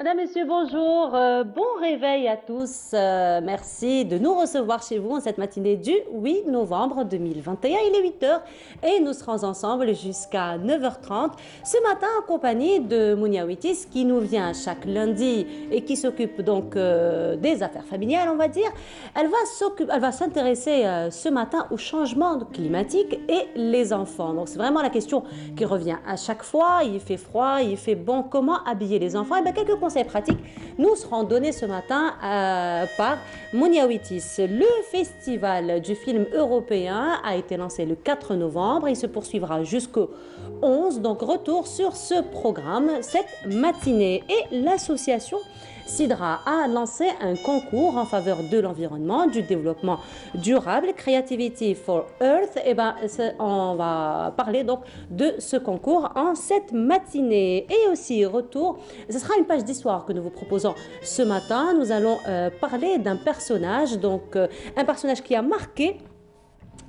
Madame, Monsieur, bonjour. Bon réveil à tous. Merci de nous recevoir chez vous en cette matinée du 8 novembre 2021. Il est 8 heures et nous serons ensemble jusqu'à 9h30. Ce matin en compagnie de Mounia Witis qui nous vient chaque lundi et qui s'occupe donc des affaires familiales, on va dire. Elle va s'intéresser ce matin au changement climatique et les enfants. Donc c'est vraiment la question qui revient à chaque fois. Il fait froid, il fait bon. Comment habiller les enfants? Et bien, quelques conseils pratiques nous seront donnés ce matin par Mounia Witis. Le festival du film européen a été lancé le 4 novembre. Il se poursuivra jusqu'au 11. Donc retour sur ce programme cette matinée. Et l'association Sidra a lancé un concours en faveur de l'environnement, du développement durable, Creativity for Earth. Et ben, on va parler donc de ce concours en cette matinée. Et aussi, retour, ce sera une page d'histoire que nous vous proposons ce matin. Nous allons parler d'un personnage, donc un personnage qui a marqué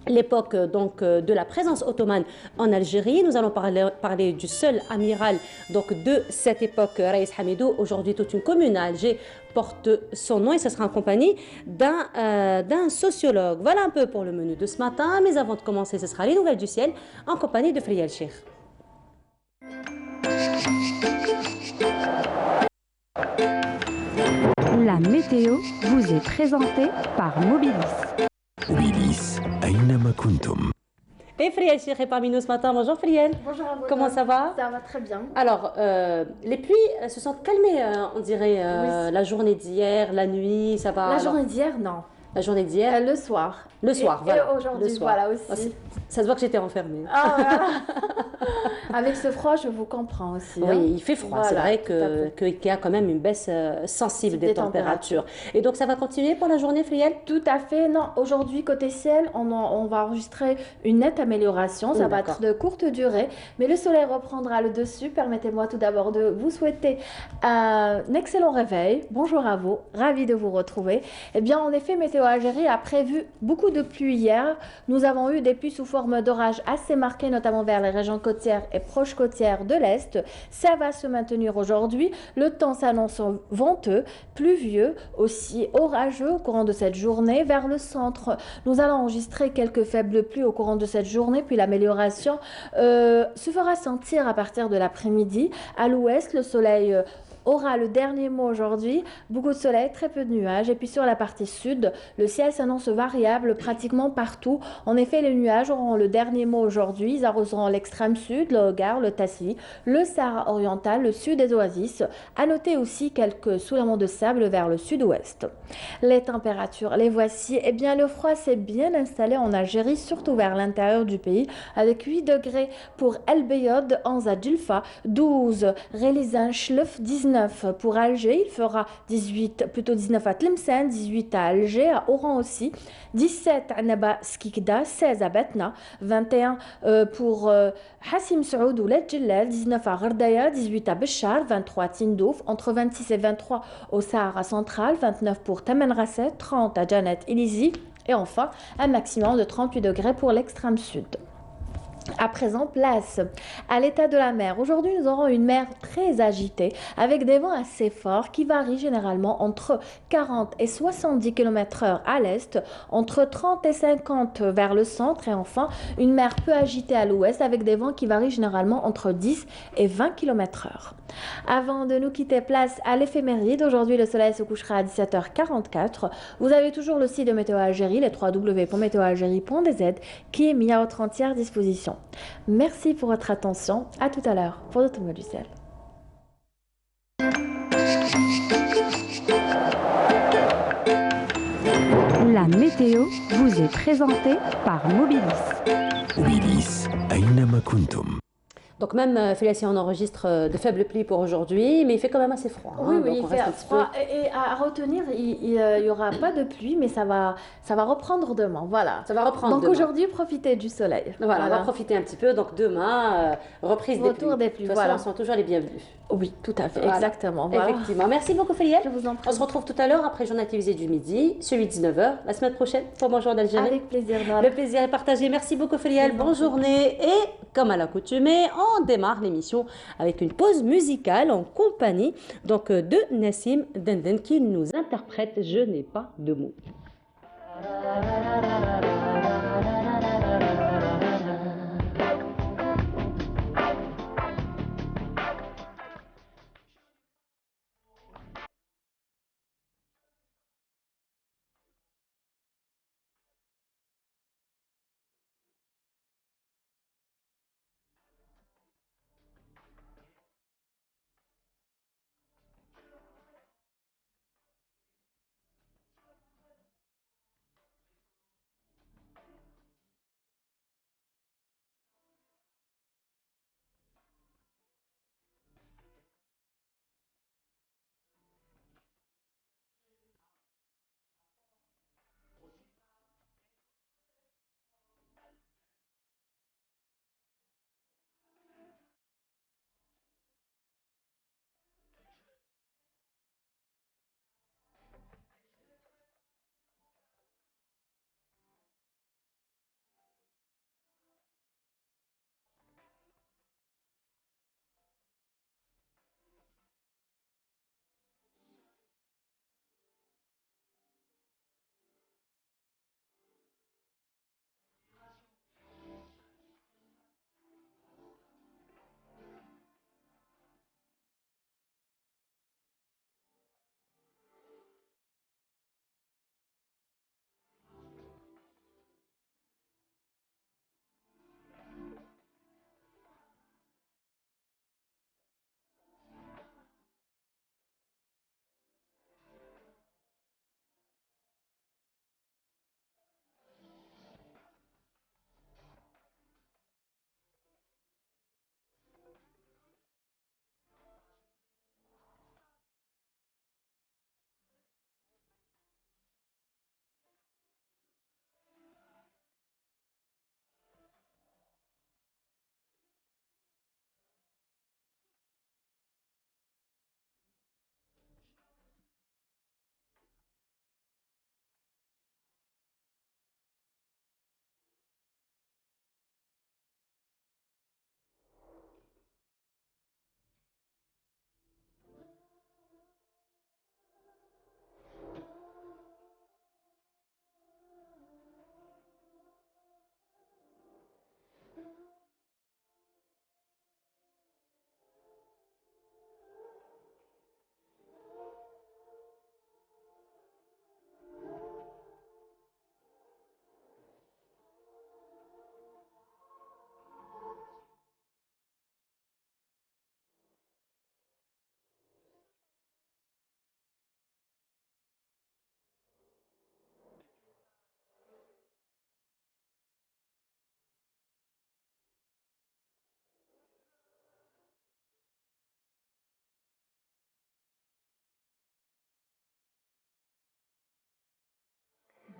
l'époque de la présence ottomane en Algérie. Nous allons parler du seul amiral donc de cette époque, Raïs Hamidou. Aujourd'hui, toute une commune à Alger porte son nom et ce sera en compagnie d'un sociologue. Voilà un peu pour le menu de ce matin. Mais avant de commencer, ce sera les nouvelles du ciel en compagnie de Friel Cheikh. La météo vous est présentée par Mobilis. Mobilis, أينما كنتم. Et Friel Cheikh est parmi nous ce matin. Bonjour Friel. Bonjour à vous. Comment ça va? Ça va très bien. Alors, les pluies se sont calmées, on dirait, Oui. la journée d'hier, la nuit, ça va? La Alors, journée d'hier, non. la journée d'hier, Le soir. le soir, Et voilà. Le aujourd'hui, soir. voilà Oh, aussi. ça se voit que j'étais enfermée. Ah, voilà. Avec ce froid, je vous comprends aussi. Oui, hein. il fait froid. C'est Voilà, vrai tout à fait. qu'il y a quand même une baisse sensible des Des températures. Et donc, ça va continuer pour la journée, Friel? Tout à fait. Non, aujourd'hui, côté ciel, on va enregistrer une nette amélioration. Ça va D'accord. être de courte durée, mais le soleil reprendra le dessus. Permettez-moi tout d'abord de vous souhaiter un excellent réveil. Bonjour à vous, ravi de vous retrouver. Eh bien, en effet, Météo Algérie a prévu beaucoup de pluie hier. Nous avons eu des pluies sous forme d'orage assez marquées, notamment vers les régions côtières et proches côtières de l'Est. Ça va se maintenir aujourd'hui. Le temps s'annonce venteux, pluvieux, aussi orageux au courant de cette journée. Vers le centre, nous allons enregistrer quelques faibles pluies au courant de cette journée, puis l'amélioration se fera sentir à partir de l'après-midi. À l'ouest, le soleil aura le dernier mot aujourd'hui, beaucoup de soleil, très peu de nuages. Et puis sur la partie sud, le ciel s'annonce variable pratiquement partout. En effet, les nuages auront le dernier mot aujourd'hui. Ils arroseront l'extrême sud, le Hogar, le Tassi, le Sahara oriental, le sud des oasis. À noter aussi quelques soulèvements de sable vers le sud-ouest. Les températures, les voici. Eh bien, le froid s'est bien installé en Algérie, surtout vers l'intérieur du pays, avec 8 degrés pour El Beyod, 11 à Djilfa, 12 Relizan, Chlef, 19 pour Alger, il fera 19 à Tlemcen, 18 à Alger, à Oran aussi, 17 à Naba Skikda, 16 à Batna, 21 pour Hassim Saoud ou Led Jellal, 19 à Gardaya, 18 à Béchar, 23 à Tindouf, entre 26 et 23 au Sahara central, 29 pour Tamanrasset, 30 à Janet Ilizi et enfin un maximum de 38 degrés pour l'extrême sud. À présent, place à l'état de la mer. Aujourd'hui, nous aurons une mer très agitée avec des vents assez forts qui varient généralement entre 40 et 70 km/h à l'est, entre 30 et 50 vers le centre et enfin une mer peu agitée à l'ouest avec des vents qui varient généralement entre 10 et 20 km/h. Avant de nous quitter, place à l'éphéméride. Aujourd'hui, le soleil se couchera à 17h44. Vous avez toujours le site de Météo Algérie, les www.météoalgérie.dz qui est mis à votre entière disposition. Merci pour votre attention. À tout à l'heure pour d'autres mots du ciel. La météo vous est présentée par Mobilis. Mobilis, أينما كنتم. Donc même, Félicie, on enregistre de faibles pluies pour aujourd'hui, mais il fait quand même assez froid. Oui, hein, oui, donc il on fait reste un petit froid. Et à retenir, il y aura pas de pluie, mais ça va reprendre demain. Voilà. Ça va reprendre Donc demain. aujourd'hui, profitez du soleil. Voilà, on va profiter un petit peu. Donc demain, reprise Retour des des De pluies, toute façon, voilà. on sont toujours les bienvenus. Oui, tout à fait, Voilà. exactement. Voilà. Effectivement. Merci beaucoup, Félielle. Je vous en prie. On se retrouve tout à l'heure après le journal télévisé du midi, celui de 19h, la semaine prochaine pour Bonjour d'Algérie. Avec plaisir. Nora. Le plaisir est partagé. Merci beaucoup, Félielle. Bonne journée. Et comme à l'accoutumée, on on démarre l'émission avec une pause musicale en compagnie donc de Nassim Denden qui nous interprète Je n'ai pas de mots.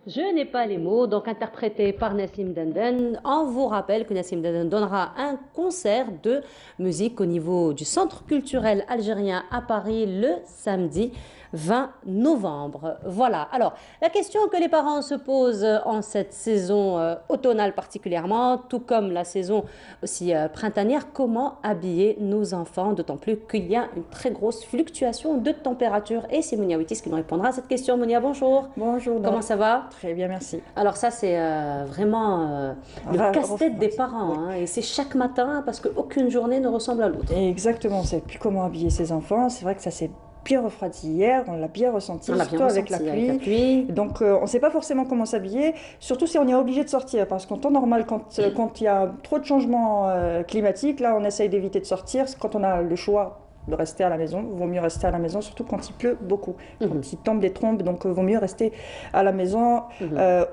Je n'ai pas les mots, donc interprété par Nassim Denden. On vous rappelle que Nassim Denden donnera un concert de musique au niveau du Centre culturel algérien à Paris le samedi 20 novembre. Voilà, alors la question que les parents se posent en cette saison automnale particulièrement, tout comme la saison aussi printanière, comment habiller nos enfants, d'autant plus qu'il y a une très grosse fluctuation de température. Et c'est Mounia Witis qui nous répondra à cette question. Mounia, bonjour. Bonjour. Comment ça va? Très bien, merci. Alors ça, c'est vraiment le casse-tête des parents. Oui. Hein, et c'est chaque matin parce qu'aucune journée ne ressemble à l'autre. Exactement, on ne sait plus comment habiller ses enfants. C'est vrai que ça s'est bien refroidi hier, on l'a bien ressenti, surtout avec la pluie. Donc on ne sait pas forcément comment s'habiller, surtout si on est obligé de sortir. Parce qu'en temps normal, quand il y a trop de changements climatiques, là on essaye d'éviter de sortir. Quand on a le choix de rester à la maison, il vaut mieux rester à la maison, surtout quand il pleut beaucoup, quand il tombe des trombes, donc il vaut mieux rester à la maison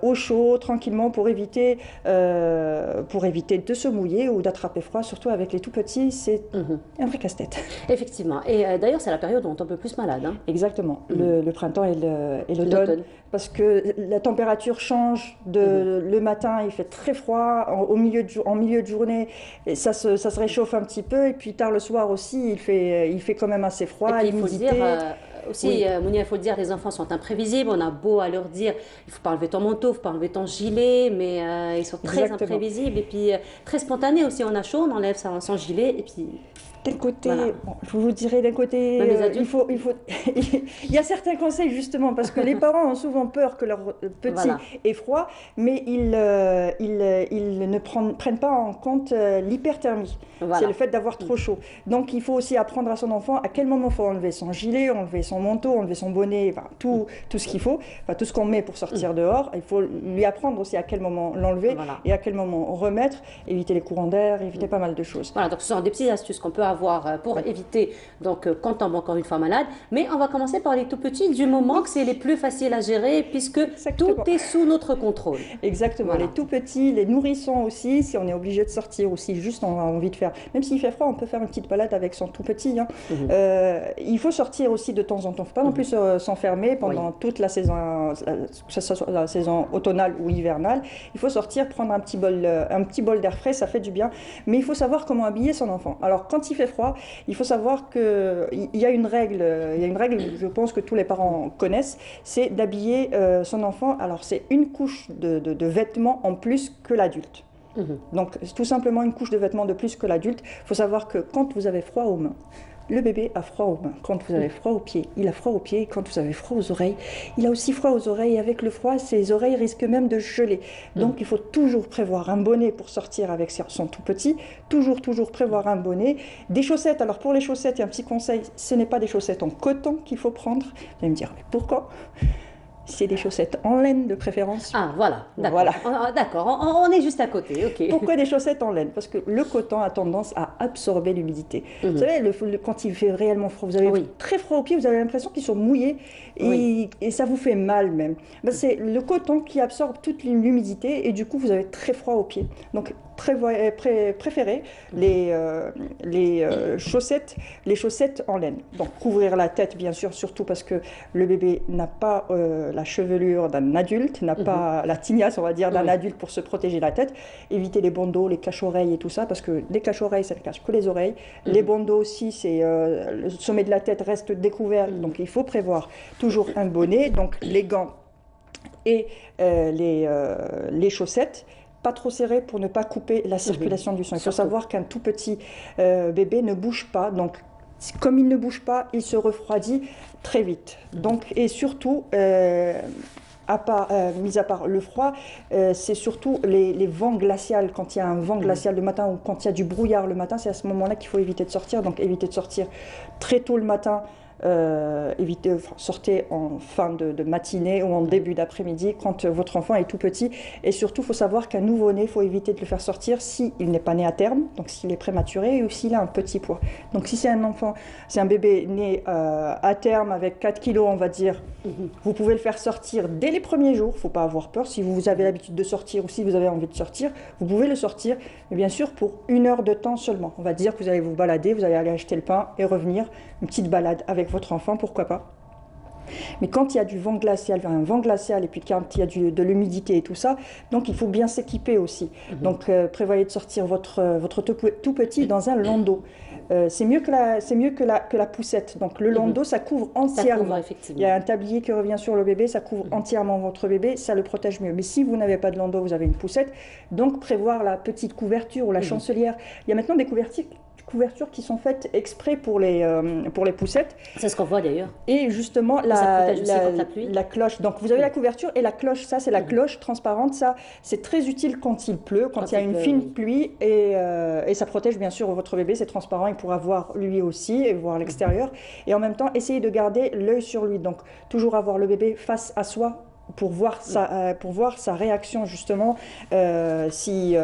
au chaud, tranquillement, pour éviter de se mouiller ou d'attraper froid, surtout avec les tout petits, c'est un vrai casse-tête. Effectivement, et d'ailleurs c'est la période où on tombe le plus malade. Hein. Exactement, le printemps et l'automne, parce que la température change, le matin il fait très froid, en milieu de journée ça se réchauffe un petit peu, et puis tard le soir aussi il fait quand même assez froid. Et puis, il faut le dire, aussi, Mounia, il faut le dire, les enfants sont imprévisibles. On a beau à leur dire, il ne faut pas enlever ton manteau, il ne faut pas enlever ton gilet, mais ils sont très imprévisibles et puis très spontanés aussi. On a chaud, on enlève son gilet et puis... D'un côté, bon, je vous dirais d'un côté, il y a certains conseils justement parce que les parents ont souvent peur que leur petit ait froid, mais ils ne prennent pas en compte l'hyperthermie. C'est le fait d'avoir trop chaud. Donc il faut aussi apprendre à son enfant à quel moment il faut enlever son gilet, enlever son manteau, enlever son bonnet, enfin, tout ce qu'il faut, enfin, tout ce qu'on met pour sortir dehors. Il faut lui apprendre aussi à quel moment l'enlever et à quel moment remettre, éviter les courants d'air, éviter pas mal de choses. Voilà, donc ce sont des petites astuces qu'on peut avoir pour éviter qu'on tombe encore une fois malade. Mais on va commencer par les tout petits du moment que c'est les plus faciles à gérer puisque tout est sous notre contrôle. Exactement, les tout petits, les nourrissons aussi, si on est obligé de sortir ou si juste on a envie de faire, même s'il fait froid, on peut faire une petite balade avec son tout petit. Hein. Il faut sortir aussi de temps en temps, il ne faut pas non plus s'enfermer pendant toute la saison, que ce soit la saison automnale ou hivernale. Il faut sortir, prendre un petit bol d'air frais, ça fait du bien. Mais il faut savoir comment habiller son enfant. Alors quand il fait froid, il faut savoir qu'il y a une règle, je pense que tous les parents connaissent, c'est d'habiller son enfant. Alors c'est une couche de vêtements en plus que l'adulte. Donc tout simplement une couche de vêtements de plus que l'adulte. Il faut savoir que quand vous avez froid aux mains, le bébé a froid aux mains. Quand vous avez froid aux pieds, il a froid aux pieds. Quand vous avez froid aux oreilles, il a aussi froid aux oreilles. Et avec le froid, ses oreilles risquent même de geler. Donc, il faut toujours prévoir un bonnet pour sortir avec son tout petit. Toujours prévoir un bonnet. Des chaussettes. Alors, pour les chaussettes, il y a un petit conseil. Ce n'est pas des chaussettes en coton qu'il faut prendre. Vous allez me dire, mais pourquoi ? C'est des chaussettes en laine de préférence. Ah, voilà, d'accord. Voilà. D'accord, on est juste à côté, ok. Pourquoi des chaussettes en laine? Parce que le coton a tendance à absorber l'humidité. Vous savez, quand il fait réellement froid, vous avez très froid aux pieds, vous avez l'impression qu'ils sont mouillés et ça vous fait mal même. Ben, c'est le coton qui absorbe toute l'humidité et du coup, vous avez très froid aux pieds. Donc, préférez les chaussettes en laine. Donc couvrir la tête bien sûr, surtout parce que le bébé n'a pas la chevelure d'un adulte, n'a pas la tignasse on va dire d'un adulte pour se protéger la tête. Éviter les bandeaux, les cache-oreilles et tout ça parce que les cache-oreilles ça ne cache que les oreilles. Les bandeaux aussi, c'est le sommet de la tête reste découvert, donc il faut prévoir toujours un bonnet, donc les gants et les chaussettes. Pas trop serré pour ne pas couper la circulation du sang. Il faut savoir qu'un tout petit bébé ne bouge pas, donc comme il ne bouge pas, il se refroidit très vite. Donc, et surtout, mis à part le froid, c'est surtout les vents glaciaux. Quand il y a un vent glacial le matin ou quand il y a du brouillard le matin, c'est à ce moment-là qu'il faut éviter de sortir. Donc éviter de sortir très tôt le matin. Sortez en fin de matinée ou en début d'après-midi quand votre enfant est tout petit. Et surtout, il faut savoir qu'un nouveau-né, il faut éviter de le faire sortir s'il n'est pas né à terme, donc s'il est prématuré ou s'il a un petit poids. Donc si c'est un bébé né à terme avec 4 kilos, on va dire, vous pouvez le faire sortir dès les premiers jours. Il ne faut pas avoir peur. Si vous avez l'habitude de sortir ou si vous avez envie de sortir, vous pouvez le sortir, mais bien sûr pour 1 heure de temps seulement. On va dire que vous allez vous balader, vous allez aller acheter le pain et revenir, une petite balade avec votre enfant, pourquoi pas. Mais quand il y a du vent glacial, un vent glacial et puis quand il y a de l'humidité et tout ça, donc il faut bien s'équiper aussi. Donc prévoyez de sortir votre tout petit dans un landau. C'est mieux que la poussette. Donc le landau, ça couvre entièrement. Ça couvre, il y a un tablier qui revient sur le bébé, ça couvre entièrement votre bébé, ça le protège mieux. Mais si vous n'avez pas de landau, vous avez une poussette, donc prévoir la petite couverture ou la chancelière. Il y a maintenant des couvertures qui sont faites exprès pour les poussettes. C'est ce qu'on voit d'ailleurs. Et justement, la cloche. Donc vous avez la couverture et la cloche, ça c'est la cloche transparente. Ça, c'est très utile quand il pleut, quand il y a une fine pluie et ça protège bien sûr votre bébé, c'est transparent, il pourra voir lui aussi et voir l'extérieur. Et en même temps, essayez de garder l'œil sur lui. Donc toujours avoir le bébé face à soi pour voir sa réaction justement si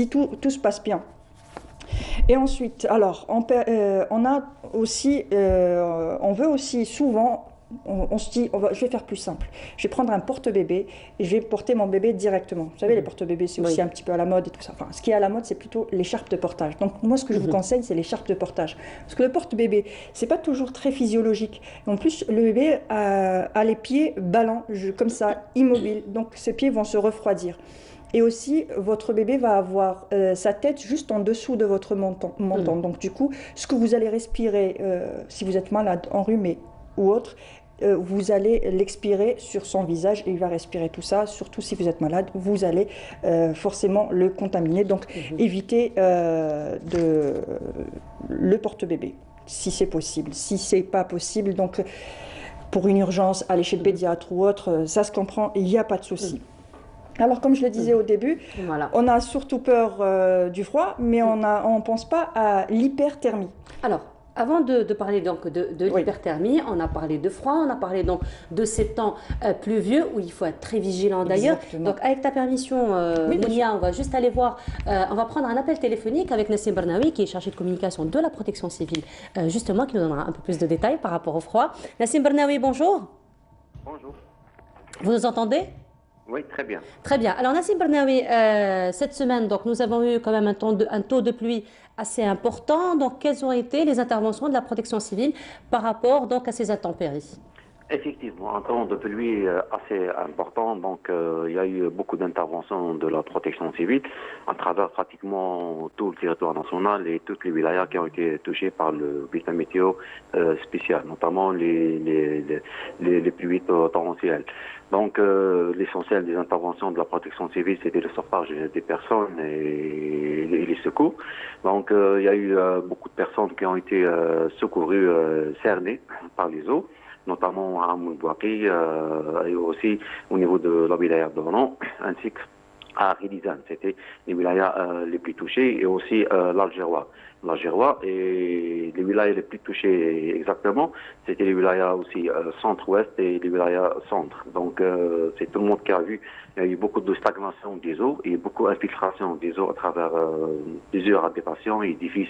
tout se passe bien. Et ensuite, alors, on veut aussi souvent, on se dit, je vais faire plus simple. Je vais prendre un porte-bébé et je vais porter mon bébé directement. Vous savez, les porte-bébés, c'est aussi un petit peu à la mode et tout ça. Enfin, ce qui est à la mode, c'est plutôt l'écharpe de portage. Donc, moi, ce que je vous conseille, c'est l'écharpe de portage. Parce que le porte-bébé, c'est pas toujours très physiologique. En plus, le bébé a les pieds ballants, comme ça, immobiles. Donc, ses pieds vont se refroidir. Et aussi, votre bébé va avoir sa tête juste en dessous de votre menton. Donc, du coup, ce que vous allez respirer, si vous êtes malade, enrhumé ou autre, vous allez l'expirer sur son visage et il va respirer tout ça. Surtout si vous êtes malade, vous allez forcément le contaminer. Donc évitez le porte-bébé si c'est possible. Si c'est pas possible, donc pour une urgence, aller chez le pédiatre ou autre, ça se comprend, il n'y a pas de souci. Alors, comme je le disais au début, on a surtout peur du froid, mais on ne pense pas à l'hyperthermie. Alors, avant de parler donc de l'hyperthermie, on a parlé de froid, on a parlé donc de ces temps pluvieux où il faut être très vigilant d'ailleurs. Donc, avec ta permission, Mounia, on va juste aller voir, on va prendre un appel téléphonique avec Nassim Bernaoui, qui est chargé de communication de la protection civile, justement, qui nous donnera un peu plus de détails par rapport au froid. Nassim Bernaoui, bonjour. Bonjour. Vous nous entendez ? Oui, très bien. Très bien. Alors, Nassim Bernaoui, cette semaine, donc, nous avons eu quand même un taux de pluie assez important. Donc, quelles ont été les interventions de la protection civile par rapport donc, à ces intempéries? Effectivement, un temps de pluie assez important. Donc, il y a eu beaucoup d'interventions de la protection civile à travers pratiquement tout le territoire national et toutes les wilayas qui ont été touchées par le bulletin météo spécial, notamment les pluies torrentielles. Donc, l'essentiel des interventions de la protection civile, c'était le sauvetage des personnes et les secours. Donc, il y a eu beaucoup de personnes qui ont été secourues, cernées par les eaux, notamment à Moulbouaki et aussi au niveau de la wilaya d'Ornon, ainsi qu'à Rilizan. C'était les wilayas les plus touchés et aussi l'Algérois. L'Algérois et les wilayas les plus touchés exactement, c'était les wilayas aussi centre-ouest et les wilayas centre. Donc c'est tout le monde qui a vu, il y a eu beaucoup de stagnation des eaux et beaucoup d'infiltration des eaux à travers plusieurs habitations et édifices,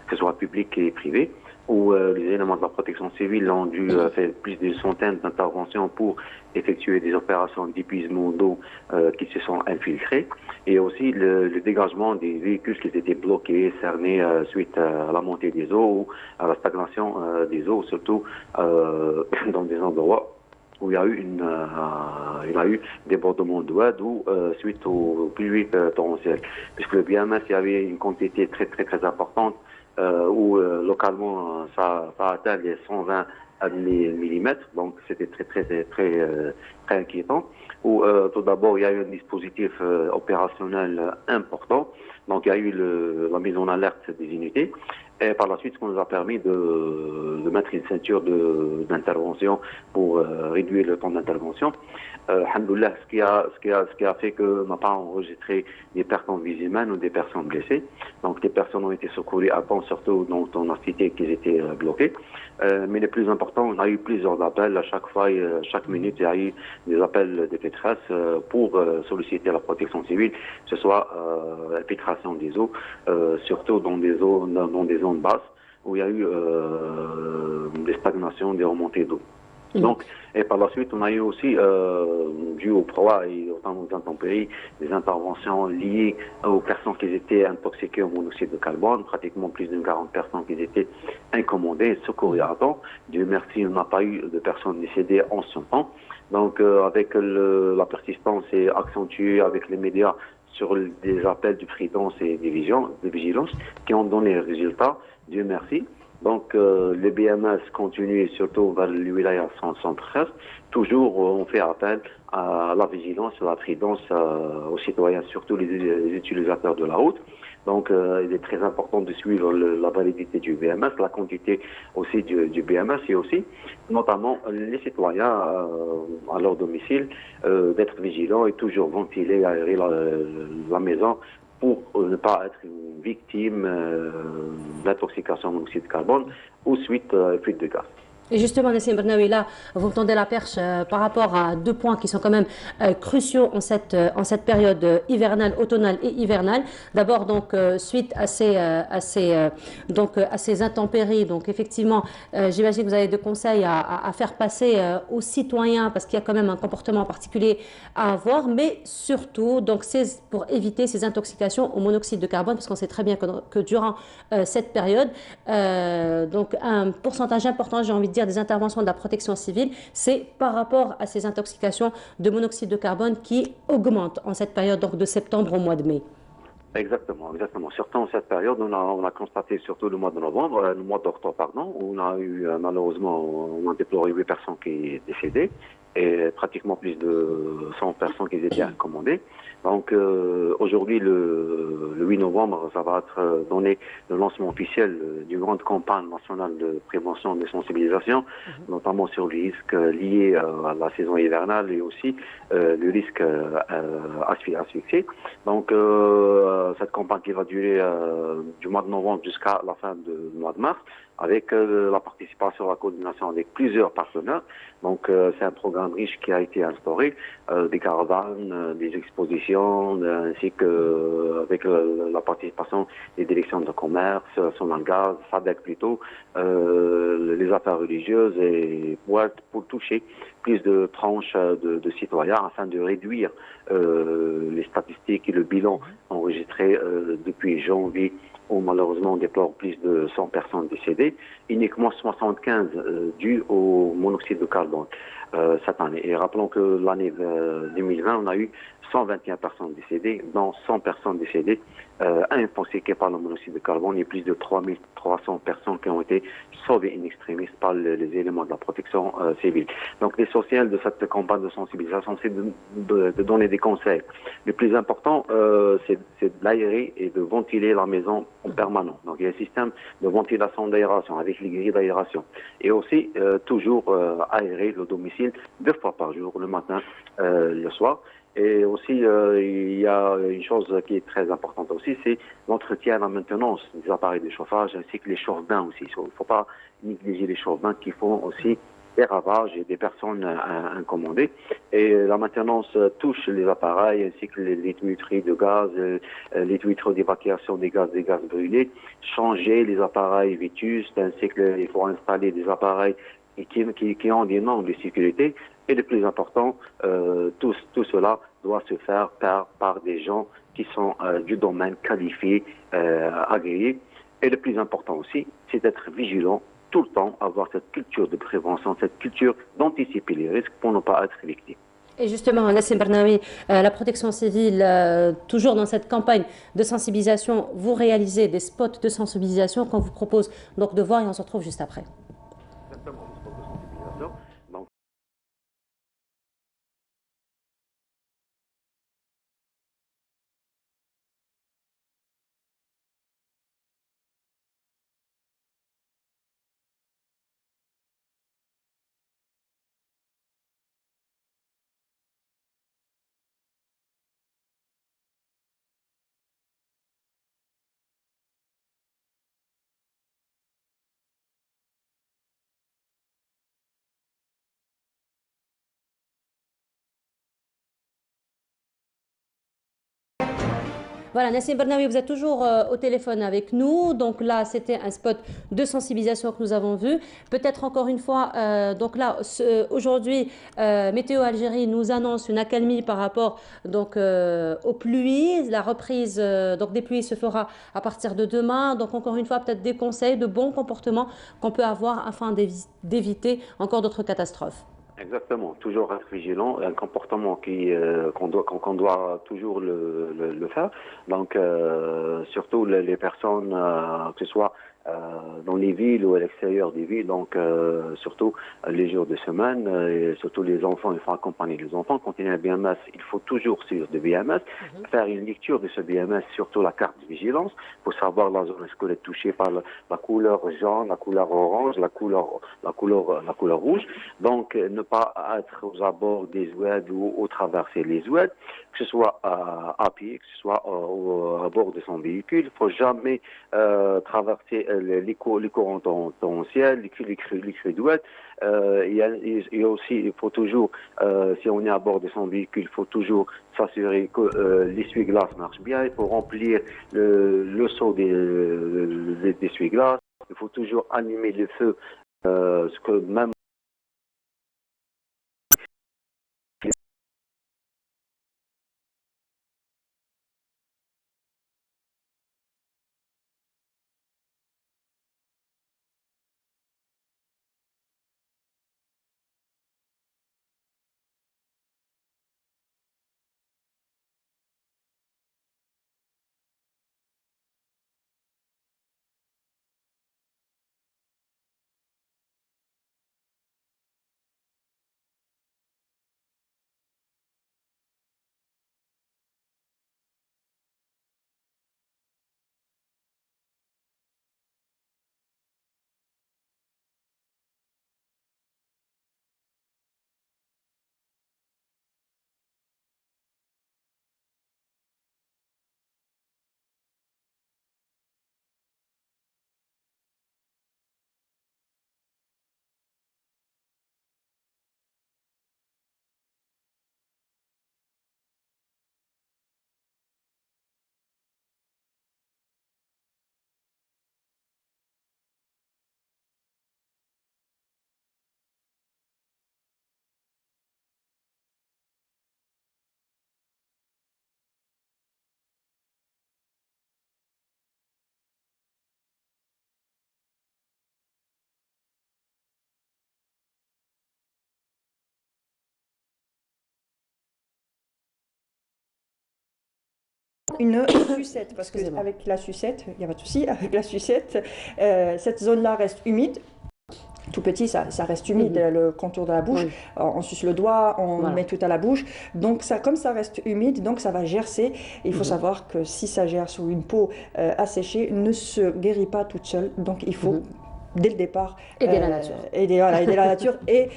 que ce soit publics et privés, où les éléments de la protection civile ont dû faire plus d'une centaine d'interventions pour effectuer des opérations d'épuisement d'eau qui se sont infiltrées, et aussi le dégagement des véhicules qui étaient bloqués, cernés suite à la montée des eaux ou à la stagnation des eaux, surtout dans des endroits où il y a eu débordement d'eau suite aux pluies torrentielles. Puisque le BMS, il y avait une quantité très très très importante où localement ça a atteint les 120 mm, donc c'était très inquiétant. Où tout d'abord il y a eu un dispositif opérationnel important, donc il y a eu la mise en alerte des unités, et par la suite ce qui nous a permis de mettre une ceinture d'intervention pour réduire le temps d'intervention. Alhamdoulilah, ce qui a fait qu'on n'a pas enregistré des pertes en vie humaine ou des personnes blessées. Donc les personnes ont été secourues à temps, surtout dont on a cité qu'ils étaient bloqués. Mais le plus important, on a eu plusieurs appels. À chaque fois, chaque minute, il y a eu des appels de détresse pour solliciter la protection civile, que ce soit infiltration des eaux, surtout dans des zones basses, où il y a eu des stagnations, des remontées d'eau. Donc, et par la suite, on a eu aussi, dû au froid et aux intempéries, des interventions liées aux personnes qui étaient intoxiquées au monoxyde de carbone, pratiquement plus d'une 40 personnes qui étaient incommodées, secourues à temps. Dieu merci, on n'a pas eu de personnes décédées en ce temps. Donc, avec la persistance et accentuée avec les médias sur des appels de prudence et de vigilance qui ont donné les résultats, Dieu merci. Donc, le BMS continue surtout vers le wilaya centre-est. Toujours, on fait appel à la vigilance, à la prudence aux citoyens, surtout les utilisateurs de la route. Donc, il est très important de suivre la validité du BMS, la quantité aussi du BMS et aussi, notamment, les citoyens à leur domicile, d'être vigilants et toujours ventiler, aérer la maison pour ne pas être une victime d'intoxication au monoxyde de carbone ou suite à fuite de gaz. Et justement, Nassim Bernaoui, là, vous me tendez la perche par rapport à deux points qui sont quand même cruciaux en cette période hivernale, automnale et hivernale. D'abord, donc, suite à ces intempéries, donc effectivement, j'imagine que vous avez deux conseils à faire passer aux citoyens, parce qu'il y a quand même un comportement particulier à avoir, mais surtout, donc, c'est pour éviter ces intoxications au monoxyde de carbone, parce qu'on sait très bien que durant cette période, donc, un pourcentage important, j'ai envie de dire, des interventions de la protection civile, c'est par rapport à ces intoxications de monoxyde de carbone qui augmentent en cette période donc de septembre au mois de mai. Exactement, exactement. Surtout en cette période, on a constaté, surtout le mois de novembre, le mois d'octobre, pardon, où on a eu malheureusement, on a déploré 8 personnes qui sont décédées et pratiquement plus de 100 personnes qui étaient incommodées. Donc aujourd'hui, le 8 novembre, ça va être donné le lancement officiel d'une grande campagne nationale de prévention et de sensibilisation, notamment sur les risques liés à la saison hivernale et aussi le risque asphyxié. Donc cette campagne qui va durer du mois de novembre jusqu'à la fin du mois de mars, avec la participation, la coordination avec plusieurs partenaires. Donc c'est un programme riche qui a été instauré, des caravanes, des expositions, ainsi que avec la participation des directions de commerce, Sonalgaz, SADEC plutôt, les affaires religieuses, et pour toucher plus de tranches de citoyens afin de réduire les statistiques et le bilan enregistré depuis janvier, où malheureusement on déplore plus de 100 personnes décédées, uniquement 75 dus au monoxyde de carbone cette année. Et rappelons que l'année 2020, on a eu 121 personnes décédées, dont 100 personnes décédées intoxiquées par le monoxyde de carbone et plus de 3300 personnes qui ont été sauvées in extremis par les éléments de la protection civile. Donc l'essentiel de cette campagne de sensibilisation, c'est de donner des conseils. Le plus important, c'est d'aérer et de ventiler la maison en permanence. Donc il y a un système de ventilation d'aération avec les grilles d'aération. Et aussi toujours aérer le domicile 2 fois par jour, le matin, le soir. Et aussi, il y a une chose qui est très importante aussi, c'est l'entretien et la maintenance des appareils de chauffage ainsi que les chauffe-bains aussi. Il ne faut pas négliger les chauffe-bains qui font aussi des ravages et des personnes incommodées. Et la maintenance touche les appareils ainsi que les tuyauteries de gaz, les tuyauteries d'évacuation des gaz brûlés, changer les appareils vétustes ainsi qu'il faut installer des appareils qui ont des normes de sécurité. Et le plus important, tout cela doit se faire par des gens qui sont du domaine qualifiés, agréés. Et le plus important aussi, c'est d'être vigilant tout le temps, avoir cette culture de prévention, cette culture d'anticiper les risques pour ne pas être victime. Et justement, Nassim Bernaoui, la protection civile, toujours dans cette campagne de sensibilisation, vous réalisez des spots de sensibilisation qu'on vous propose donc de voir et on se retrouve juste après. Exactement, des spots de sensibilisation. Donc, Voilà, Nassim Bernaoui, vous êtes toujours au téléphone avec nous. Donc là, c'était un spot de sensibilisation que nous avons vu. Peut-être encore une fois, donc là, aujourd'hui, Météo Algérie nous annonce une accalmie par rapport donc, aux pluies. La reprise donc, des pluies se fera à partir de demain. Donc encore une fois, peut-être des conseils de bons comportements qu'on peut avoir afin d'éviter encore d'autres catastrophes. exactement, toujours être vigilant, un comportement qu'on doit toujours le faire. Donc, surtout les personnes, que ce soit dans les villes ou à l'extérieur des villes, donc surtout les jours de semaine, et surtout les enfants, il faut accompagner les enfants. Quand il y a un BMS, il faut toujours suivre de BMS, faire une lecture de ce BMS, surtout la carte de vigilance, pour savoir la zone est-ce qu'elle est touchée par la couleur jaune, la couleur orange, la couleur rouge. Donc, ne pas être aux abords des oueds ou traverser les oueds, que ce soit à pied, que ce soit à bord de son véhicule. Il ne faut jamais traverser les courants tendanciels, les crues d'oued. Il y a aussi, il faut toujours, si on est à bord de son véhicule, il faut toujours s'assurer que l'essuie-glace marche bien. Il faut remplir le seau d'essuie-glace. Il faut toujours allumer le feu, ce que même une sucette, parce qu'avec la sucette, il n'y a pas de souci, avec la sucette, cette zone-là reste humide. Tout petit, ça reste humide, le contour de la bouche. Oui. On suce le doigt, on met tout à la bouche. Donc, comme ça reste humide, donc ça va gercer. Et il faut savoir que si ça gerce ou une peau asséchée, ne se guérit pas toute seule. Donc, il faut dès le départ aider la nature. Aider la nature et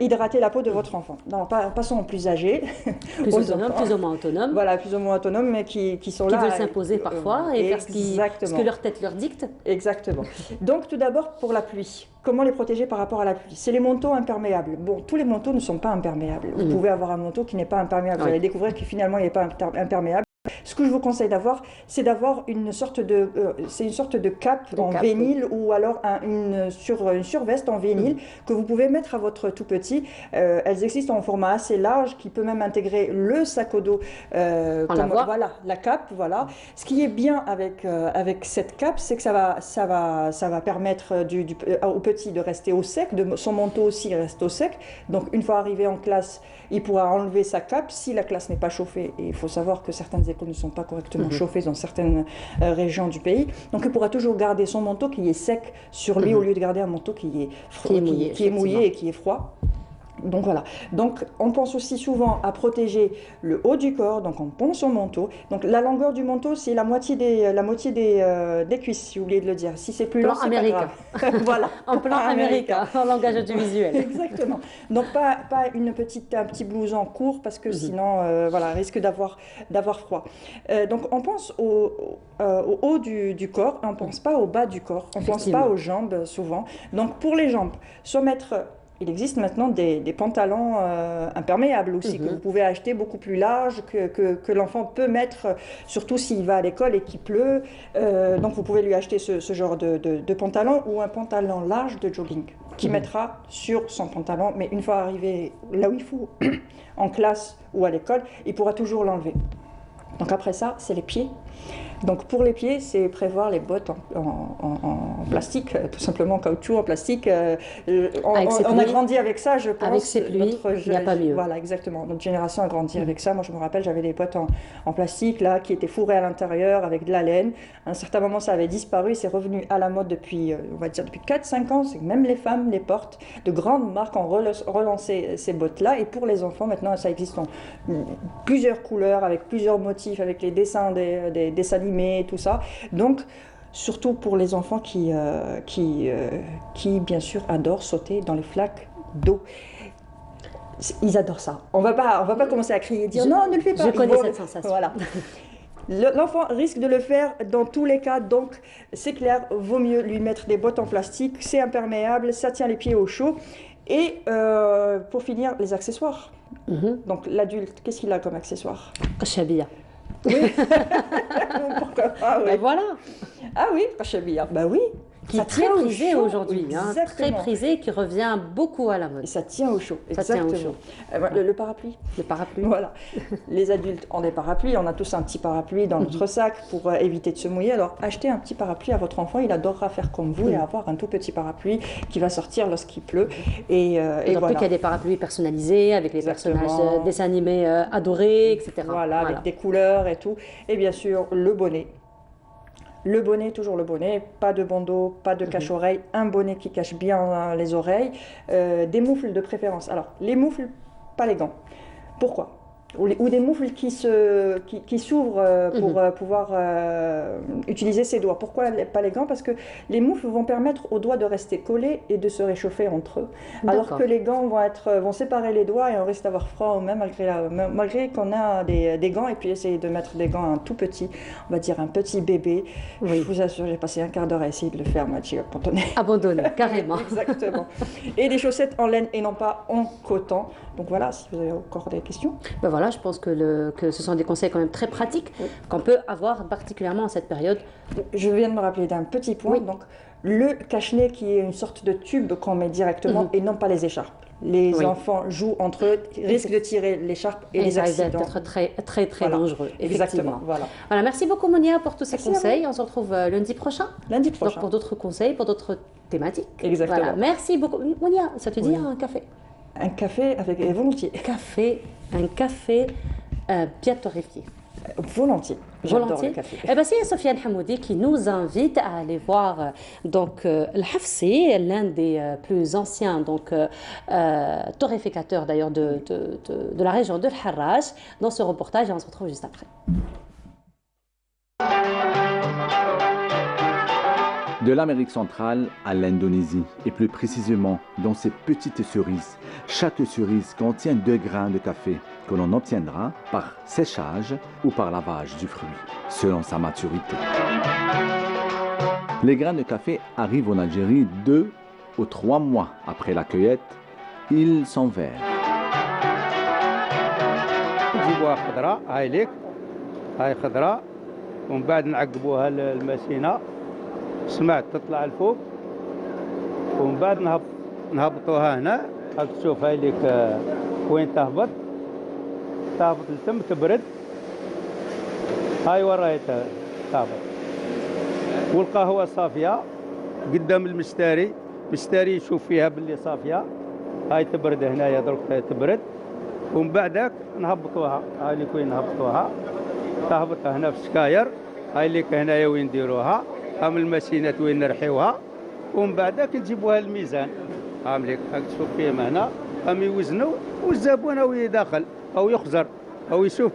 hydrater la peau de votre enfant. Non, passons aux plus âgés. Plus autonomes, plus ou moins autonomes. Voilà, plus ou moins autonomes, mais qui sont là. Qui veulent s'imposer parfois et faire ce que leur tête leur dicte. Exactement. Donc, tout d'abord, pour la pluie. Comment les protéger par rapport à la pluie? C'est les manteaux imperméables. Bon, tous les manteaux ne sont pas imperméables. Vous pouvez avoir un manteau qui n'est pas imperméable. Vous allez découvrir que finalement, il n'est pas imperméable. Ce que je vous conseille d'avoir, c'est d'avoir une sorte de cape en vinyle ou alors une surveste en vinyle que vous pouvez mettre à votre tout petit. Elles existent en format assez large qui peut même intégrer le sac au dos. Voilà, la cape, voilà. Ce qui est bien avec cette cape, c'est que ça va permettre au petit de rester au sec, son manteau aussi reste au sec. Donc une fois arrivé en classe, il pourra enlever sa cape si la classe n'est pas chauffée. Et il faut savoir que certaines écoles ne sont pas correctement chauffées dans certaines régions du pays. Donc il pourra toujours garder son manteau qui est sec sur lui au lieu de garder un manteau qui est mouillé et qui est froid. Donc voilà. Donc on pense aussi souvent à protéger le haut du corps, donc on pond son manteau. Donc la longueur du manteau, c'est la moitié des cuisses, j'ai oublié de le dire. Si c'est plus long, c'est pas grave. Voilà. En plan américain, en langage audiovisuel. Exactement. Donc pas un petit blouson court parce que sinon, risque d'avoir froid. Donc on pense au haut du corps, on ne pense pas au bas du corps, on ne pense pas aux jambes souvent. Donc pour les jambes, il existe maintenant des pantalons imperméables aussi, que vous pouvez acheter beaucoup plus larges, que l'enfant peut mettre, surtout s'il va à l'école et qu'il pleut. Donc vous pouvez lui acheter ce genre de pantalon ou un pantalon large de jogging qu'il mettra sur son pantalon. Mais une fois arrivé là où il faut, en classe ou à l'école, il pourra toujours l'enlever. Donc après ça, c'est les pieds. Donc pour les pieds, c'est prévoir les bottes en plastique, tout simplement en caoutchouc, en plastique. On a grandi avec ça, je pense. Avec ces pluies, il n'y a pas mieux. Voilà, exactement. Notre génération a grandi avec ça. Moi, je me rappelle, j'avais des bottes en plastique là, qui étaient fourrées à l'intérieur avec de la laine. À un certain moment, ça avait disparu. C'est revenu à la mode depuis, on va dire, depuis 4-5 ans. C'est que même les femmes les portent. De grandes marques ont relancé ces bottes-là. Et pour les enfants, maintenant, ça existe en plusieurs couleurs, avec plusieurs motifs, avec les dessins des dessins animés, tout ça. Donc, surtout pour les enfants qui bien sûr, adorent sauter dans les flaques d'eau. Ils adorent ça. On va pas commencer à crier et dire non, ne le fais pas. Je connais cette sensation. Voilà. L'enfant risque de le faire dans tous les cas, donc c'est clair, vaut mieux lui mettre des bottes en plastique, c'est imperméable, ça tient les pieds au chaud. Et pour finir, les accessoires. Donc l'adulte, qu'est-ce qu'il a comme accessoire? Chabia. Oui. Pourquoi pas, oui. Ben voilà. Ah oui, Chabia. Ben oui. Qui est très prisé aujourd'hui, très prisé, qui revient beaucoup à la mode. Et ça tient au chaud, exactement. Ça tient au chaud. Le parapluie. Le parapluie. Voilà. Les adultes ont des parapluies, on a tous un petit parapluie dans notre sac pour éviter de se mouiller. Alors achetez un petit parapluie à votre enfant, il adorera faire comme vous et avoir un tout petit parapluie qui va sortir lorsqu'il pleut. Et voilà. Plus qu'il y a des parapluies personnalisés avec les personnages dessins animés adorés, etc. Voilà, avec des couleurs et tout. Et bien sûr, le bonnet. Le bonnet, toujours le bonnet, pas de bandeau, pas de cache-oreille, un bonnet qui cache bien les oreilles, des moufles de préférence. Alors, les moufles, pas les gants. Pourquoi ? Ou des moufles qui s'ouvrent pour pouvoir utiliser ses doigts. Pourquoi pas les gants? Parce que les moufles vont permettre aux doigts de rester collés et de se réchauffer entre eux. Alors que les gants vont séparer les doigts et on risque d'avoir froid au même malgré qu'on a des gants. Et puis essayer de mettre des gants à un tout petit, on va dire un petit bébé. Oui. Je vous assure, j'ai passé un quart d'heure à essayer de le faire, moi, j'ai abandonné. Abandonné, carrément. Exactement. Et des chaussettes en laine et non pas en coton. Donc voilà, si vous avez encore des questions. Ben voilà, je pense que ce sont des conseils quand même très pratiques qu'on peut avoir particulièrement en cette période. Je viens de me rappeler d'un petit point. Oui. Donc, le cache-nez qui est une sorte de tube qu'on met directement et non pas les écharpes. Les enfants jouent entre eux, risquent de tirer l'écharpe et les accidents. Ça va être très, très, très dangereux. Exactement. Voilà, merci beaucoup Monia pour tous ces conseils. On se retrouve lundi prochain. Lundi prochain. Donc, pour d'autres conseils, pour d'autres thématiques. Exactement. Voilà. Merci beaucoup. Monia, ça te dit un café? Un café avec volontiers. Un café bien torréfié. Volontiers. J'adore le café. Eh ben, c'est Sofiane Hamoudi qui nous invite à aller voir donc le Hafsi, l'un des plus anciens torréficateurs d'ailleurs de la région de l'Harrach, dans ce reportage et on se retrouve juste après. De l'Amérique centrale à l'Indonésie, et plus précisément dans ces petites cerises. Chaque cerise contient 2 grains de café que l'on obtiendra par séchage ou par lavage du fruit, selon sa maturité. Les grains de café arrivent en Algérie 2 ou 3 mois après la cueillette. Ils sont verts. سمعت تطلع الفوق ومن بعد نهبطوها هنا راك تشوف هاي ليك وين تهبط لتم تبرد هاي وراي تهبط والقهوه صافيه قدام المشتري يشوف فيها باللي صافيه هاي تبرد هنايا درك تبرد ومن بعدك نهبطوها هاي ليك وين نهبطوها تهبط هنا في السكاير هاي ليك هنايا وين نديروها هم الماشينات وين نرحيوها ومن بعدك نجيبوها للميزان هم ليك تشوف فيهم هنا هم يوزنوا والزبون هو يدخل او يخزر او يشوف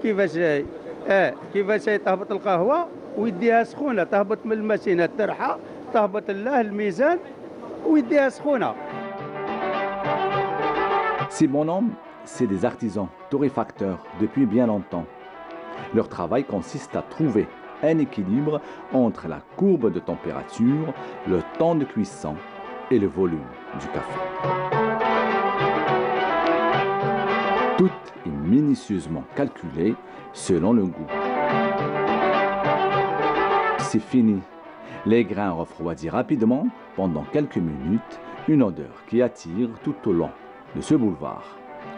كيفاش تهبط القهوه ويديها سخونه تهبط من الماشينات ترحى تهبط له الميزان ويديها سخونه. Ces bonhommes, c'est des artisans torréfacteurs depuis bien longtemps. Leur travail consiste à trouver un équilibre entre la courbe de température, le temps de cuisson et le volume du café. Tout est minutieusement calculé selon le goût. C'est fini. Les grains refroidis rapidement pendant quelques minutes, une odeur qui attire tout au long de ce boulevard.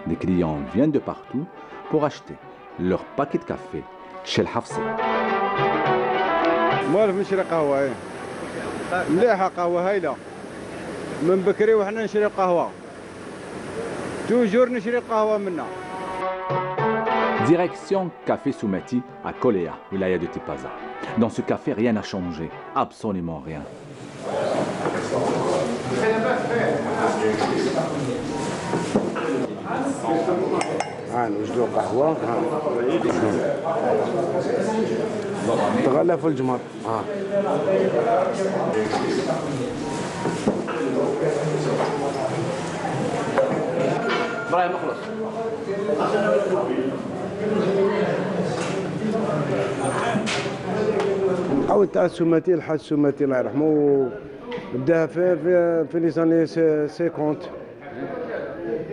Les clients viennent de partout pour acheter leur paquet de café chez le Hafsi. موالف نشري قهوة مليحة قهوة هايلة من بكري وحنا نشري قهوة توجور نشري قهوة منا. Direction Café Soumati à Koléa, wilaya de Tipaza. Dans ce café, rien n'a changé, absolument rien. نوجدوا قهوة تغلى في الجمر ابراهيم اخلص عاود تاع السوماتي الحاج السوماتي الله يرحمه بداها في لي زاني 50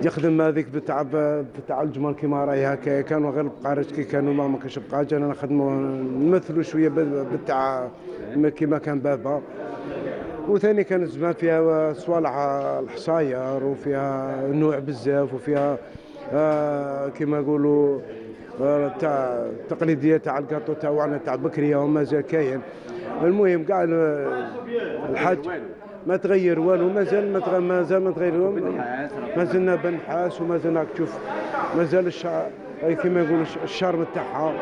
يخدم هذيك بتاع الجمل كيما راهي هكا كانوا غير البقارات كي كانوا ما كانش بقاج انا نخدموا نمثلوا شويه بتاع كيما كان بابا وثاني كانت زمان فيها صوالع الحصاير وفيها نوع بزاف وفيها كيما نقولوا تاع التقليديه تاع الكاطو تاعنا تاع بكريه ومازال كاين. المهم كاع الحاج ما تغير والو مازال ما تغير مازلنا بنحاس ومازال راك تشوف مازال كيما يقولوا الشارم تاعها.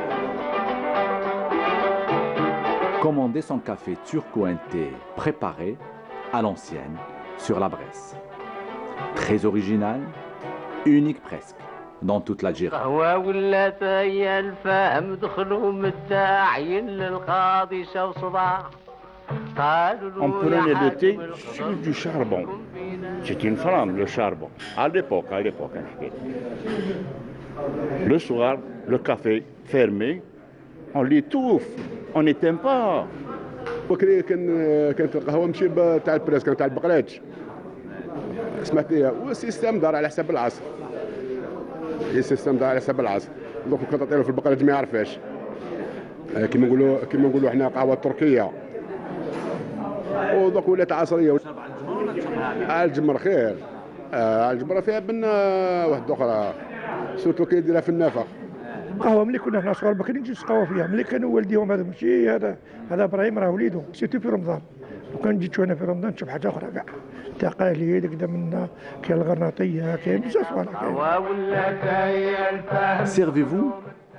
Commander son café turco-inté préparé à l'ancienne sur la Bresse. Très original, unique presque dans toute l'Algérie. On prenait le thé sur du charbon. C'est une flamme, le charbon. À l'époque. Le soir, le café fermé, on l'étouffe, on n'éteint pas. بكري كانت القهوه ماشي تاع البريس كانت تاع البقرات سمعت فيها والسيستم دار على حساب العصر. السيستم دار على حساب العصر دوك كنت تعطيله في البقرات ما يعرفهاش كيما نقولوا احنا قهوه تركيه ودوك ولات عصريه. الجمر خير الجمر فيها بن واحده اخرى سورتو كيديرها في النفق. قهوه ملي كنا حنا صغار ما كاينينش نسقاو فيها ملي كانوا والديهم هذا ماشي هذا ابراهيم راه وليدو سيتو في رمضان وكان جيت انا في رمضان نشوف حاجه اخرى كاع تقاليد كذا منا كاين الغرناطيه كاين بزاف صوالح. Servez-vous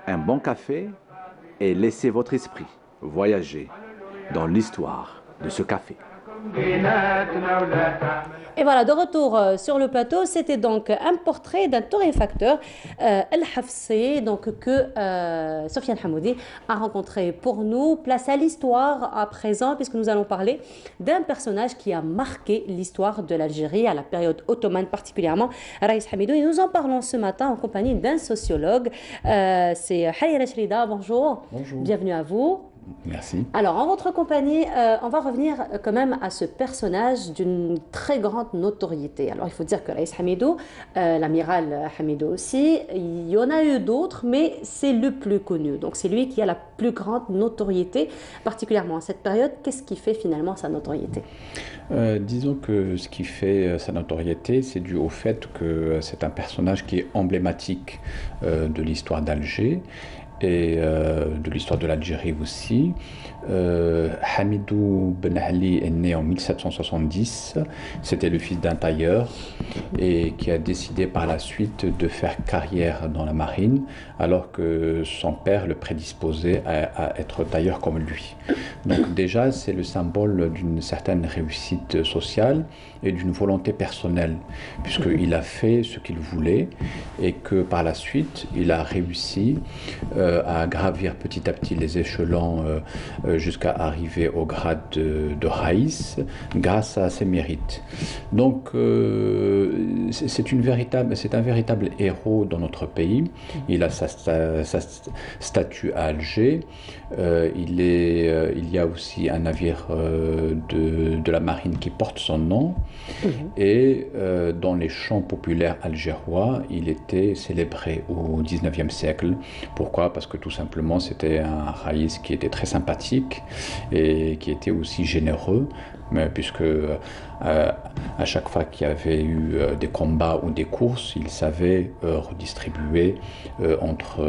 un bon café et laissez votre esprit voyager dans l'histoire de ce café. Et voilà, de retour sur le plateau, c'était donc un portrait d'un torréfacteur, El Hafsi, donc que Sofiane Hamoudi a rencontré pour nous. Place à l'histoire à présent, puisque nous allons parler d'un personnage qui a marqué l'histoire de l'Algérie à la période ottomane particulièrement, Raïs Hamidou. Et nous en parlons ce matin en compagnie d'un sociologue, c'est Halira Shrida. Bonjour. Bonjour. Bienvenue à vous. Merci. Alors, en votre compagnie, on va revenir quand même à ce personnage d'une très grande notoriété. Alors, il faut dire que Raïs Hamidou, l'amiral Hamidou aussi, il y en a eu d'autres, mais c'est le plus connu. Donc, c'est lui qui a la plus grande notoriété, particulièrement à cette période. Qu'est-ce qui fait finalement sa notoriété? Disons que ce qui fait sa notoriété, c'est dû au fait que c'est un personnage qui est emblématique de l'histoire d'Alger et de l'histoire de l'Algérie aussi. Hamidou Ben Ali est né en 1770, c'était le fils d'un tailleur et qui a décidé par la suite de faire carrière dans la marine alors que son père le prédisposait à être tailleur comme lui. Donc déjà c'est le symbole d'une certaine réussite sociale et d'une volonté personnelle puisqu'il a fait ce qu'il voulait et que par la suite il a réussi à gravir petit à petit les échelons jusqu'à arriver au grade de Raïs grâce à ses mérites. Donc c'est un véritable héros dans notre pays. Il a sa statue à Alger. Il y a aussi un navire de la marine qui porte son nom. Et dans les chants populaires algérois, il était célébré au 19e siècle. Pourquoi? Parce que tout simplement c'était un Raïs qui était très sympathique et qui était aussi généreux, mais puisque à chaque fois qu'il y avait eu des combats ou des courses, il savait redistribuer entre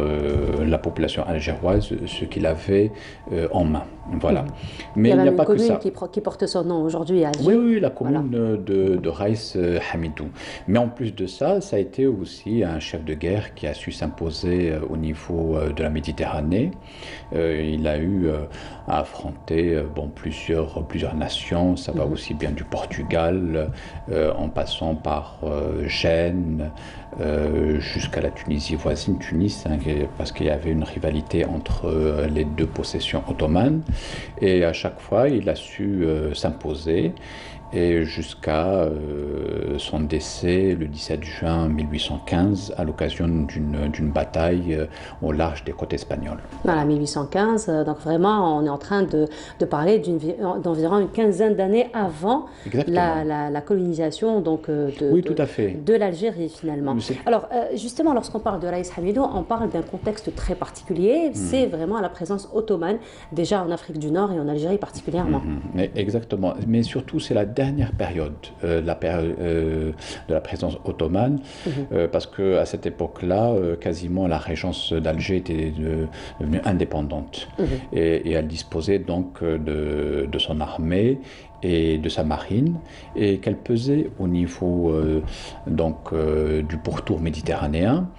la population algéroise ce qu'il avait en main. Voilà. Mais il n'y a pas que ça. Il y a une commune qui porte son nom aujourd'hui à Alger. Oui, la commune de Raïs Hamidou. Mais en plus de ça, ça a été aussi un chef de guerre qui a su s'imposer au niveau de la Méditerranée. Il a eu à affronter plusieurs nations. Ça va aussi bien du Portugal, en passant par Gênes, jusqu'à la Tunisie voisine, Tunis, parce qu'il y avait une rivalité entre les deux possessions ottomanes. Et à chaque fois, il a su s'imposer. Et jusqu'à son décès le 17 juin 1815 à l'occasion d'une bataille au large des côtes espagnoles. Voilà, 1815, donc vraiment on est en train de parler d'environ une quinzaine d'années avant la colonisation donc, de l'Algérie finalement. Alors justement, lorsqu'on parle de Raïs Hamidou, on parle d'un contexte très particulier, c'est vraiment la présence ottomane déjà en Afrique du Nord et en Algérie particulièrement. Exactement, mais surtout c'est la dernière période, la période de la présence ottomane, parce qu'à cette époque-là, quasiment la régence d'Alger était devenue indépendante et elle disposait donc de son armée et de sa marine, et qu'elle pesait au niveau du pourtour méditerranéen.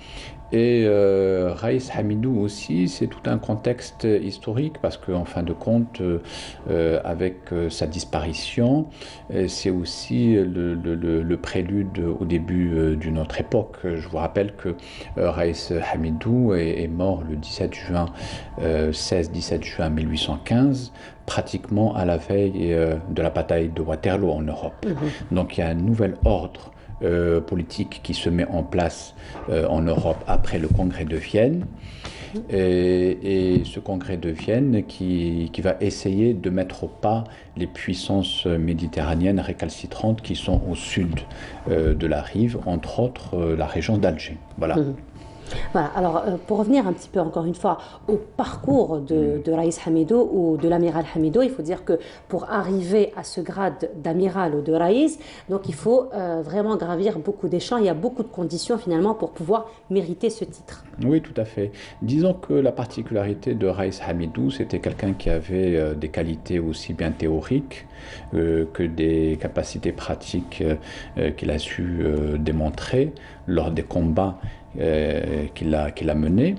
Et Raïs Hamidou aussi, c'est tout un contexte historique parce qu'en fin de compte, avec sa disparition, c'est aussi le prélude au début d'une autre époque. Je vous rappelle que Raïs Hamidou est mort le 17 juin 1815, pratiquement à la veille de la bataille de Waterloo en Europe. Donc il y a un nouvel ordre politique qui se met en place en Europe après le congrès de Vienne. Et ce congrès de Vienne qui va essayer de mettre au pas les puissances méditerranéennes récalcitrantes qui sont au sud de la rive, entre autres la région d'Alger. Voilà. Voilà, alors pour revenir un petit peu encore une fois au parcours de Raïs Hamidou ou de l'amiral Hamidou, il faut dire que pour arriver à ce grade d'amiral ou de Raïs, donc il faut vraiment gravir beaucoup d'échelons, il y a beaucoup de conditions finalement pour pouvoir mériter ce titre. Oui, tout à fait. Disons que la particularité de Raïs Hamidou, c'était quelqu'un qui avait des qualités aussi bien théoriques que des capacités pratiques qu'il a su démontrer lors des combats qu'il a mené.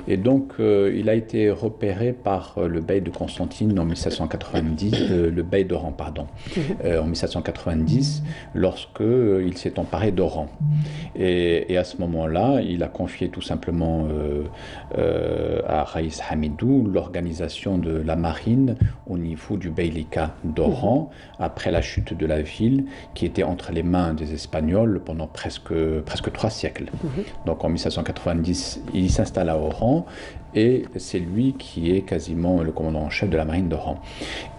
Et donc, il a été repéré par le bey de Constantine en 1790, le bey d'Oran, pardon, en 1790, lorsqu'il s'est emparé d'Oran. Et à ce moment-là, il a confié tout simplement à Raïs Hamidou l'organisation de la marine au niveau du beylicat d'Oran, après la chute de la ville, qui était entre les mains des Espagnols pendant presque 3 siècles. Donc en 1790, il s'installe à Oran et c'est lui qui est quasiment le commandant en chef de la marine d'Oran.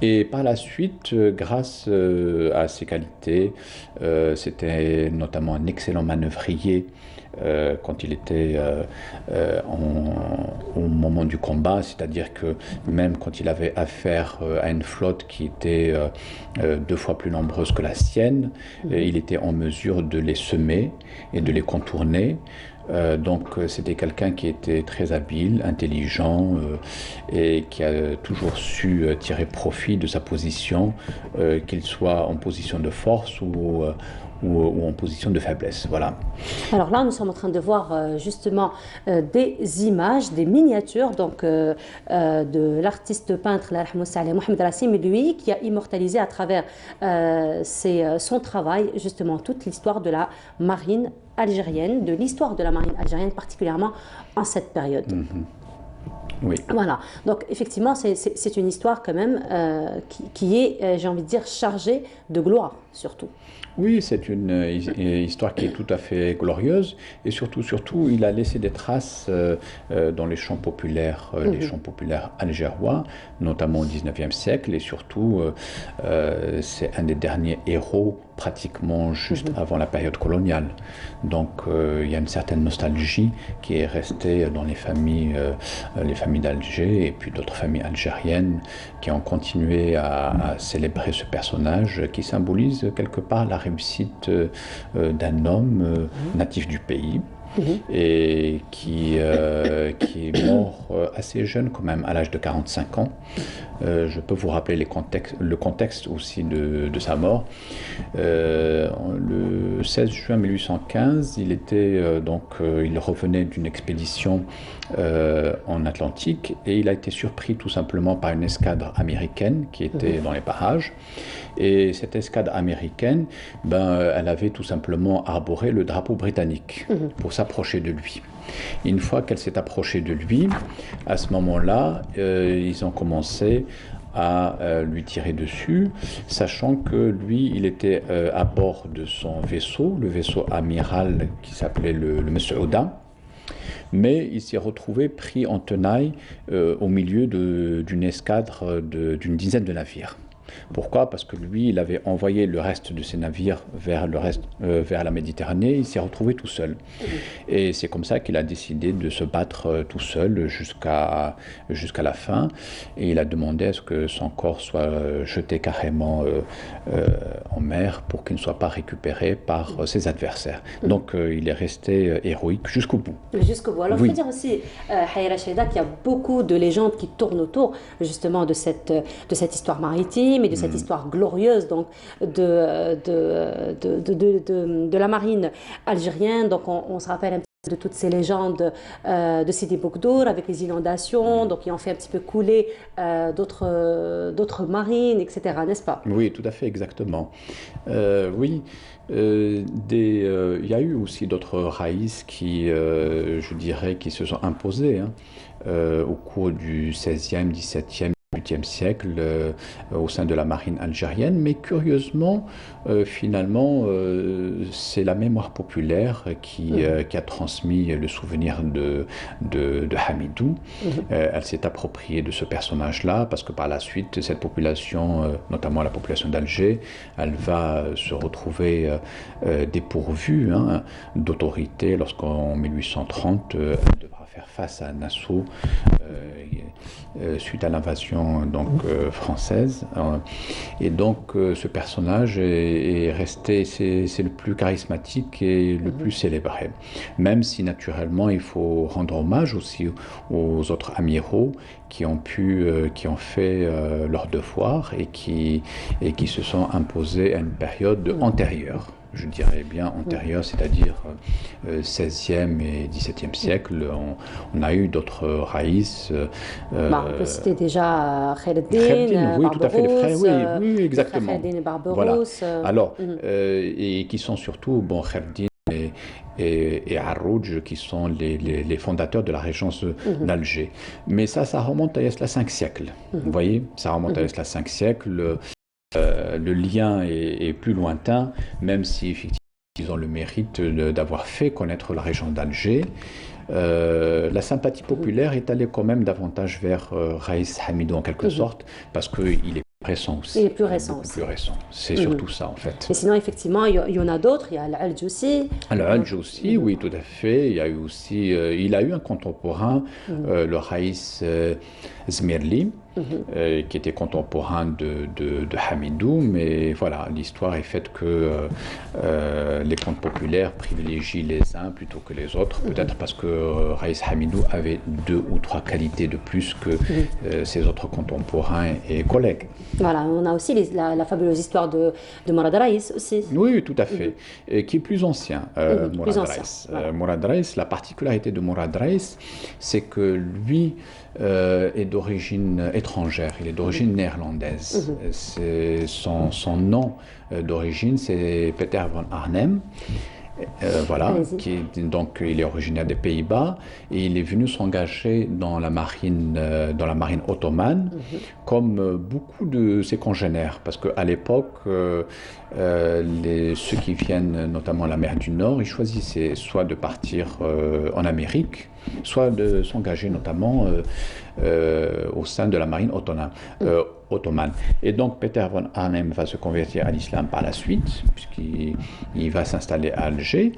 Et par la suite, grâce à ses qualités, c'était notamment un excellent manœuvrier quand il était au moment du combat, c'est-à-dire que même quand il avait affaire à une flotte qui était 2 fois plus nombreuse que la sienne, il était en mesure de les semer et de les contourner. Donc c'était quelqu'un qui était très habile, intelligent et qui a toujours su tirer profit de sa position, qu'il soit en position de force ou en position de faiblesse. Voilà. Alors là, nous sommes en train de voir justement des images, des miniatures donc, de l'artiste peintre Mohamed Rassim, lui, qui a immortalisé à travers son travail justement toute l'histoire de la marine algérienne, de l'histoire de la marine algérienne, particulièrement en cette période. Oui. Voilà, donc effectivement, c'est une histoire quand même qui est, j'ai envie de dire, chargée de gloire, surtout. Oui, c'est une histoire qui est tout à fait glorieuse et surtout, il a laissé des traces dans les chants populaires, les chants populaires algérois, notamment au XIXe siècle et surtout, c'est un des derniers héros pratiquement juste avant la période coloniale. Donc il y a une certaine nostalgie qui est restée dans les familles d'Alger et puis d'autres familles algériennes qui ont continué à célébrer ce personnage qui symbolise quelque part la réussite d'un homme natif du pays. Et qui est mort assez jeune quand même, à l'âge de 45 ans. Je peux vous rappeler le contexte aussi de sa mort. Le 16 juin 1815, il revenait d'une expédition en Atlantique et il a été surpris tout simplement par une escadre américaine qui était dans les parages. Et cette escadre américaine, elle avait tout simplement arboré le drapeau britannique pour s'approcher de lui. Une fois qu'elle s'est approchée de lui, à ce moment-là, ils ont commencé à lui tirer dessus, sachant que lui, il était à bord de son vaisseau, le vaisseau amiral qui s'appelait le Messaouda. Mais il s'est retrouvé pris en tenaille au milieu d'une escadre d'une dizaine de navires. Pourquoi? Parce que lui, il avait envoyé le reste de ses navires vers la Méditerranée, il s'est retrouvé tout seul. Et c'est comme ça qu'il a décidé de se battre tout seul jusqu'à la fin. Et il a demandé à ce que son corps soit jeté carrément en mer pour qu'il ne soit pas récupéré par ses adversaires. Donc il est resté héroïque jusqu'au bout. Jusqu'au bout. Alors il faut dire aussi, Hayya Chahida, qu'il y a beaucoup de légendes qui tournent autour justement de cette histoire maritime et de cette histoire glorieuse donc, de la marine algérienne. Donc on se rappelle un petit peu de toutes ces légendes de Sidi Boukdour avec les inondations, donc ils ont fait un petit peu couler d'autres marines, etc., n'est-ce pas? Oui, tout à fait, exactement. Oui. Il y a eu aussi d'autres raïs qui, je dirais, qui se sont imposés au cours du XVIe, XVIIe, XVIIIe siècle au sein de la marine algérienne, mais curieusement, finalement, c'est la mémoire populaire qui a transmis le souvenir de Hamidou. Elle s'est appropriée de ce personnage-là parce que par la suite, cette population, notamment la population d'Alger, elle va se retrouver dépourvue d'autorité lorsqu'en 1830, elle devra faire face à un assaut suite à l'invasion française. Et donc ce personnage est resté, c'est le plus charismatique et le plus célébré. Même si naturellement il faut rendre hommage aussi aux autres amiraux qui ont fait leur devoir et qui se sont imposés à une période antérieure. je dirais bien antérieure, c'est-à-dire 16e et 17e siècle. On a eu d'autres raïs. On peut citer déjà Khaireddin, oui, tout à fait, les frères, oui, exactement. Khaireddin et Barberousse. Voilà. Alors, et qui sont surtout, Khaireddin et Arrouj, qui sont les fondateurs de la régence d'Alger. Mais ça remonte à cela 5 siècles. Vous voyez, ça remonte à cela 5 siècles. Le lien est plus lointain, même si effectivement ils ont le mérite d'avoir fait connaître la région d'Alger. La sympathie populaire est allée quand même davantage vers Raïs Hamidou en quelque sorte, parce qu'il est récent aussi. Il est plus récent aussi. Plus récent. C'est surtout ça en fait. Et sinon, effectivement, il y en a d'autres. Il y a Al-Alj aussi. Al-Alj aussi, oui, tout à fait. Il y a eu aussi, il a eu un contemporain, le Raïs Zmirli, qui était contemporain de Hamidou, mais voilà, l'histoire est faite que les contes populaires privilégient les uns plutôt que les autres, peut-être parce que Raïs Hamidou avait 2 ou 3 qualités de plus que ses autres contemporains et collègues. Voilà, on a aussi la fabuleuse histoire de Mourad Raïs aussi. Oui, tout à fait, et qui est plus ancien, Mourad Raïs. Voilà. Mourad Raïs, la particularité de Mourad Raïs, c'est que lui est d'origine étrangère, il est d'origine néerlandaise. Son nom d'origine, c'est Peter van Arnhem. Voilà, donc il est originaire des Pays-Bas et il est venu s'engager dans la marine ottomane, comme beaucoup de ses congénères, parce qu'à l'époque, ceux qui viennent notamment à la mer du Nord, ils choisissaient soit de partir en Amérique, soit de s'engager notamment au sein de la marine ottomane. Et donc Peter von Arnhem va se convertir à l'islam par la suite, puisqu'il va s'installer à Alger,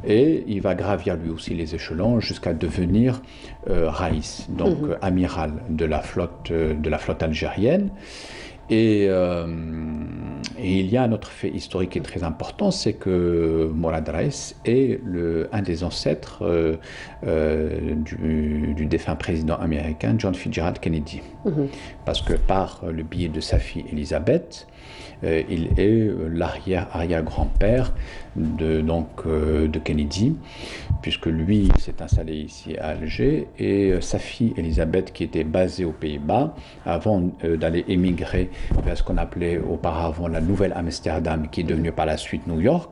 et il va gravir lui aussi les échelons jusqu'à devenir Raïs, donc amiral de la flotte algérienne. Et il y a un autre fait historique qui est très important, c'est que Mourad Raïs est un des ancêtres du défunt président américain John Fitzgerald Kennedy. Parce que par le biais de sa fille Elizabeth, il est l'arrière-grand-père de Kennedy, puisque lui s'est installé ici à Alger, et sa fille Elizabeth, qui était basée aux Pays-Bas, avant d'aller émigrer vers ce qu'on appelait auparavant la Nouvelle-Amsterdam, qui est devenue par la suite New York.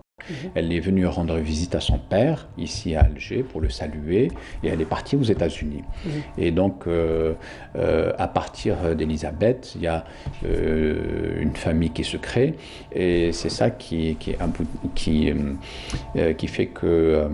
Elle est venue rendre visite à son père, ici à Alger, pour le saluer, et elle est partie aux États-Unis. Et donc, à partir d'Elisabeth, il y a une famille qui se crée, et c'est ça qui fait que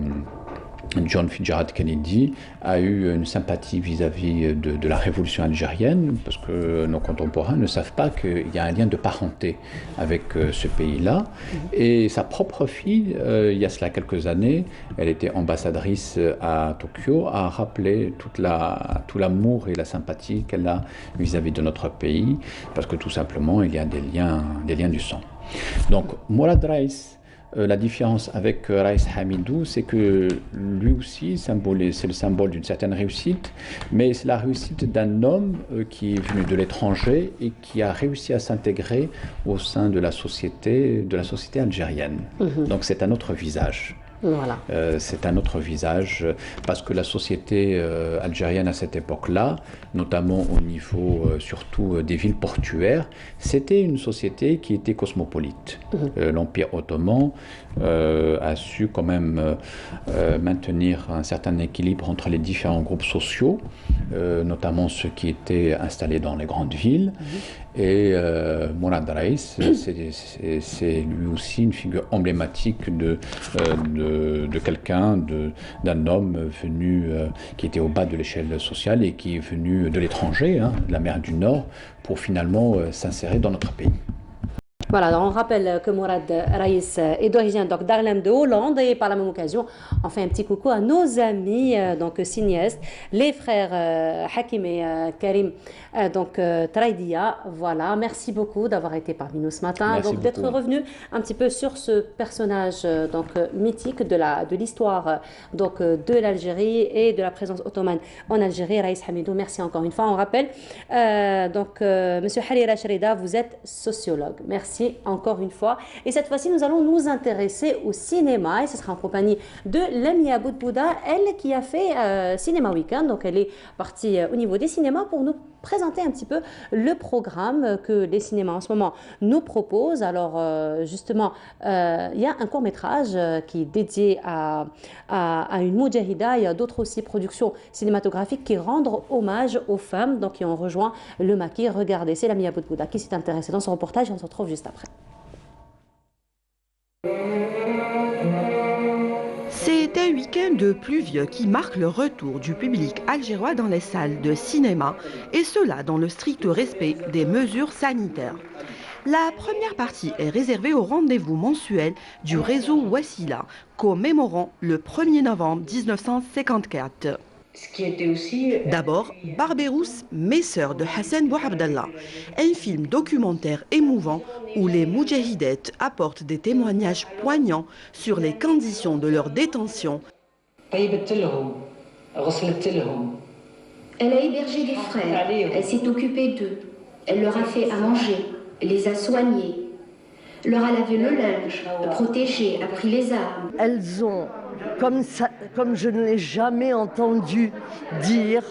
John Fitzgerald Kennedy a eu une sympathie vis-à-vis de la révolution algérienne, parce que nos contemporains ne savent pas qu'il y a un lien de parenté avec ce pays-là. Et sa propre fille, il y a cela quelques années, elle était ambassadrice à Tokyo, a rappelé tout l'amour et la sympathie qu'elle a vis-à-vis de notre pays, parce que tout simplement, il y a des liens du sang. Donc, Mourad Raïs, la différence avec Raïs Hamidou, c'est que lui aussi, c'est le symbole d'une certaine réussite, mais c'est la réussite d'un homme qui est venu de l'étranger et qui a réussi à s'intégrer au sein de la société algérienne. Donc c'est un autre visage. Voilà. C'est un autre visage, parce que la société algérienne à cette époque-là, notamment au niveau surtout des villes portuaires, c'était une société qui était cosmopolite. L'Empire ottoman a su quand même maintenir un certain équilibre entre les différents groupes sociaux, notamment ceux qui étaient installés dans les grandes villes. Et Mourad Raïs, c'est lui aussi une figure emblématique de quelqu'un, d'un homme venu, qui était au bas de l'échelle sociale et qui est venu de l'étranger, de la mer du Nord, pour finalement s'insérer dans notre pays. Voilà, donc on rappelle que Mourad Raïs est d'origine d'Haarlem de Hollande, et par la même occasion, on fait un petit coucou à nos amis cinéastes, les frères Hakim et Karim Traïdia. Voilà, merci beaucoup d'avoir été parmi nous ce matin, merci donc d'être revenu un petit peu sur ce personnage mythique de l'histoire de l'Algérie et de la présence ottomane en Algérie. Raïs Hamidou, merci encore une fois. On rappelle Monsieur Harira Shrida, vous êtes sociologue. Merci Merci encore une fois. Et cette fois-ci, nous allons nous intéresser au cinéma et ce sera en compagnie de Lamia Boudbouda, elle qui a fait Cinéma Weekend. Donc elle est partie au niveau des cinémas pour nous présenter un petit peu le programme que les cinémas en ce moment nous proposent. Alors justement, il y a un court-métrage qui est dédié à une Moudjahida. Il y a d'autres aussi productions cinématographiques qui rendent hommage aux femmes, donc qui ont rejoint le maquis. Regardez, c'est Lamia Boudbouda qui s'est intéressée dans son reportage et on se retrouve juste après. C'est un week-end pluvieux qui marque le retour du public algérois dans les salles de cinéma, et cela dans le strict respect des mesures sanitaires. La première partie est réservée au rendez-vous mensuel du réseau Wassila, commémorant le 1er novembre 1954. D'abord, Barberousse, mes sœurs de Hassan Bouabdallah, un film documentaire émouvant où les moudjahidettes apportent des témoignages poignants sur les conditions de leur détention. Elle a hébergé des frères, elle s'est occupée d'eux, elle leur a fait à manger, les a soignés, leur a lavé le linge, protégé, a pris les armes. Elles ont, comme je ne l'ai jamais entendu dire,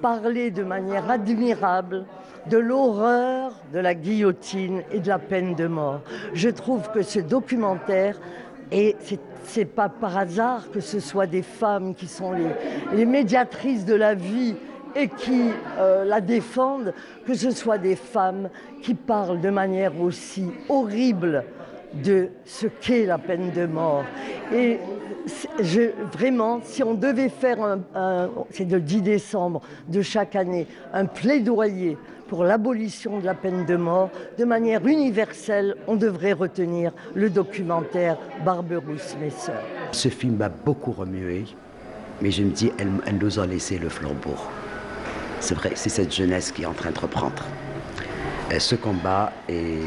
parler de manière admirable de l'horreur de la guillotine et de la peine de mort. Je trouve que ce documentaire, et c'est pas par hasard que ce soit des femmes qui sont les médiatrices de la vie et qui la défendent, que ce soit des femmes qui parlent de manière aussi horrible de ce qu'est la peine de mort. Et vraiment, si on devait faire c'est le 10 décembre de chaque année, un plaidoyer pour l'abolition de la peine de mort, de manière universelle, on devrait retenir le documentaire Barberousse, mes sœurs. Ce film m'a beaucoup remué, mais je me dis, elle nous a laissé le flambeau. C'est vrai, c'est cette jeunesse qui est en train de reprendre ce combat, et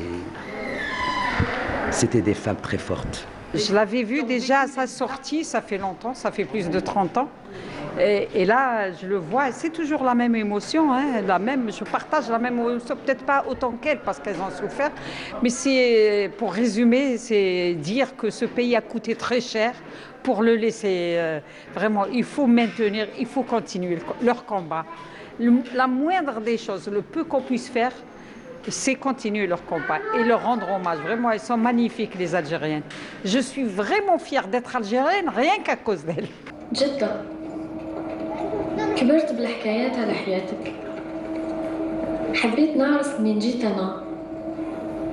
c'était des femmes très fortes. Je l'avais vu déjà à sa sortie, ça fait longtemps, ça fait plus de 30 ans. Et là, je le vois, c'est toujours la même émotion, hein, je partage la même émotion, peut-être pas autant qu'elle parce qu'elles ont souffert, mais c'est, pour résumer, c'est dire que ce pays a coûté très cher pour le laisser. Vraiment, il faut maintenir, il faut continuer leur combat. La moindre des choses, le peu qu'on puisse faire, c'est continuer leur combat et leur rendre hommage. Vraiment, elles sont magnifiques, les Algériennes. Je suis vraiment fière d'être algérienne, rien qu'à cause d'elles. جدا كبرت بالحكايات على حياتك. حبيت نعرف من جيت أنا.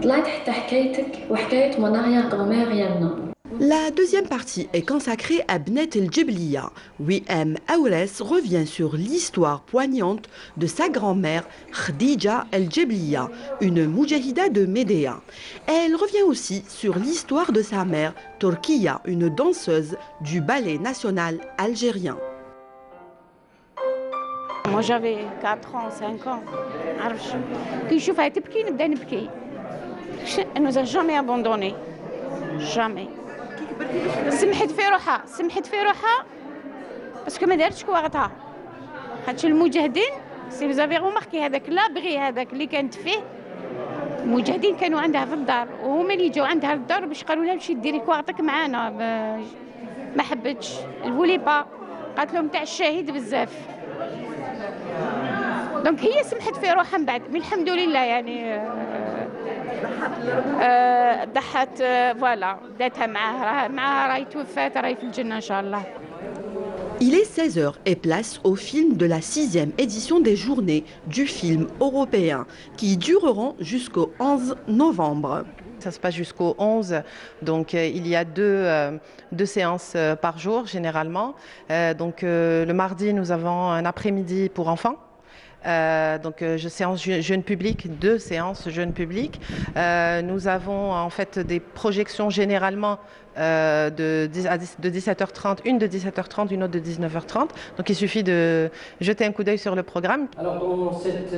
طلعت حتى حكايتك وحكاية منايا قمار يمنا. La deuxième partie est consacrée à Bnet el-Djebliya. Wim Aoules revient sur l'histoire poignante de sa grand-mère Khadija el-Djebliya, une moudjahida de Médéa. Elle revient aussi sur l'histoire de sa mère Torkiya, une danseuse du ballet national algérien. Moi j'avais 4 ans, 5 ans. Elle ne nous a jamais abandonnés. Jamais. سمحت في روحها باسكو ما دارتش كواغتها هادشي المجاهدين سي فوزافي غوماركي هذاك لا بغي هذاك اللي كانت فيه المجاهدين كانوا عندها في الدار وهما اللي جاو عندها للدار باش قالوا لها مشي ديري كواغتك معانا ما حبتش الفولي با قالت لهم تاع الشهيد بزاف دونك هي سمحت في روحها من بعد الحمد لله يعني ضحت فوالا داتها معاها راهي توفات راهي في الجنة إن شاء الله. Il est 16h et place au film de la 6e édition des journées du film européen qui dureront jusqu'au 11 novembre. Ça se passe jusqu'au 11, donc il y a deux séances par jour généralement. Donc le mardi, nous avons un après-midi pour enfants. Séance jeune public, 2 séances jeune public. Nous avons en fait des projections généralement de 17h30, une de 17h30, une autre de 19h30. Donc il suffit de jeter un coup d'œil sur le programme. Alors dans cette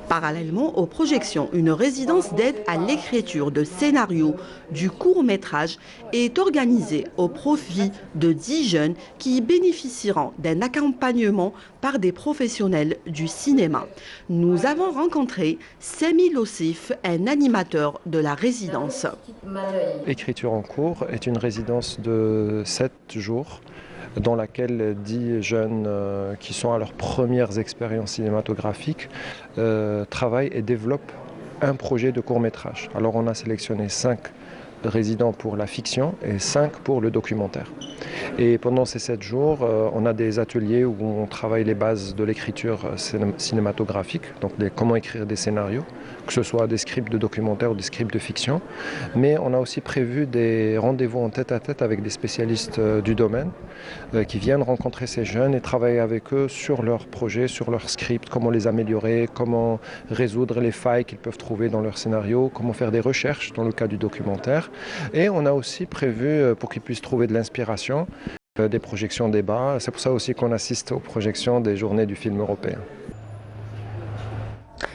Parallèlement aux projections, une résidence d'aide à l'écriture de scénarios du court-métrage est organisée au profit de 10 jeunes qui bénéficieront d'un accompagnement par des professionnels du cinéma. Nous avons rencontré Sami Lossif, un animateur de la résidence. Écriture en cours est une résidence de 7 jours dans laquelle 10 jeunes qui sont à leurs premières expériences cinématographiques travaillent et développent un projet de court-métrage. Alors on a sélectionné 5 résidents pour la fiction et 5 pour le documentaire. Et pendant ces 7 jours, on a des ateliers où on travaille les bases de l'écriture cinématographique, donc comment écrire des scénarios, que ce soit des scripts de documentaire ou des scripts de fiction. Mais on a aussi prévu des rendez-vous en tête-à-tête avec des spécialistes du domaine qui viennent rencontrer ces jeunes et travailler avec eux sur leurs projets, sur leurs scripts, comment les améliorer, comment résoudre les failles qu'ils peuvent trouver dans leur scénario, comment faire des recherches dans le cas du documentaire. Et on a aussi prévu, pour qu'ils puissent trouver de l'inspiration, des projections débats. C'est pour ça aussi qu'on assiste aux projections des journées du film européen.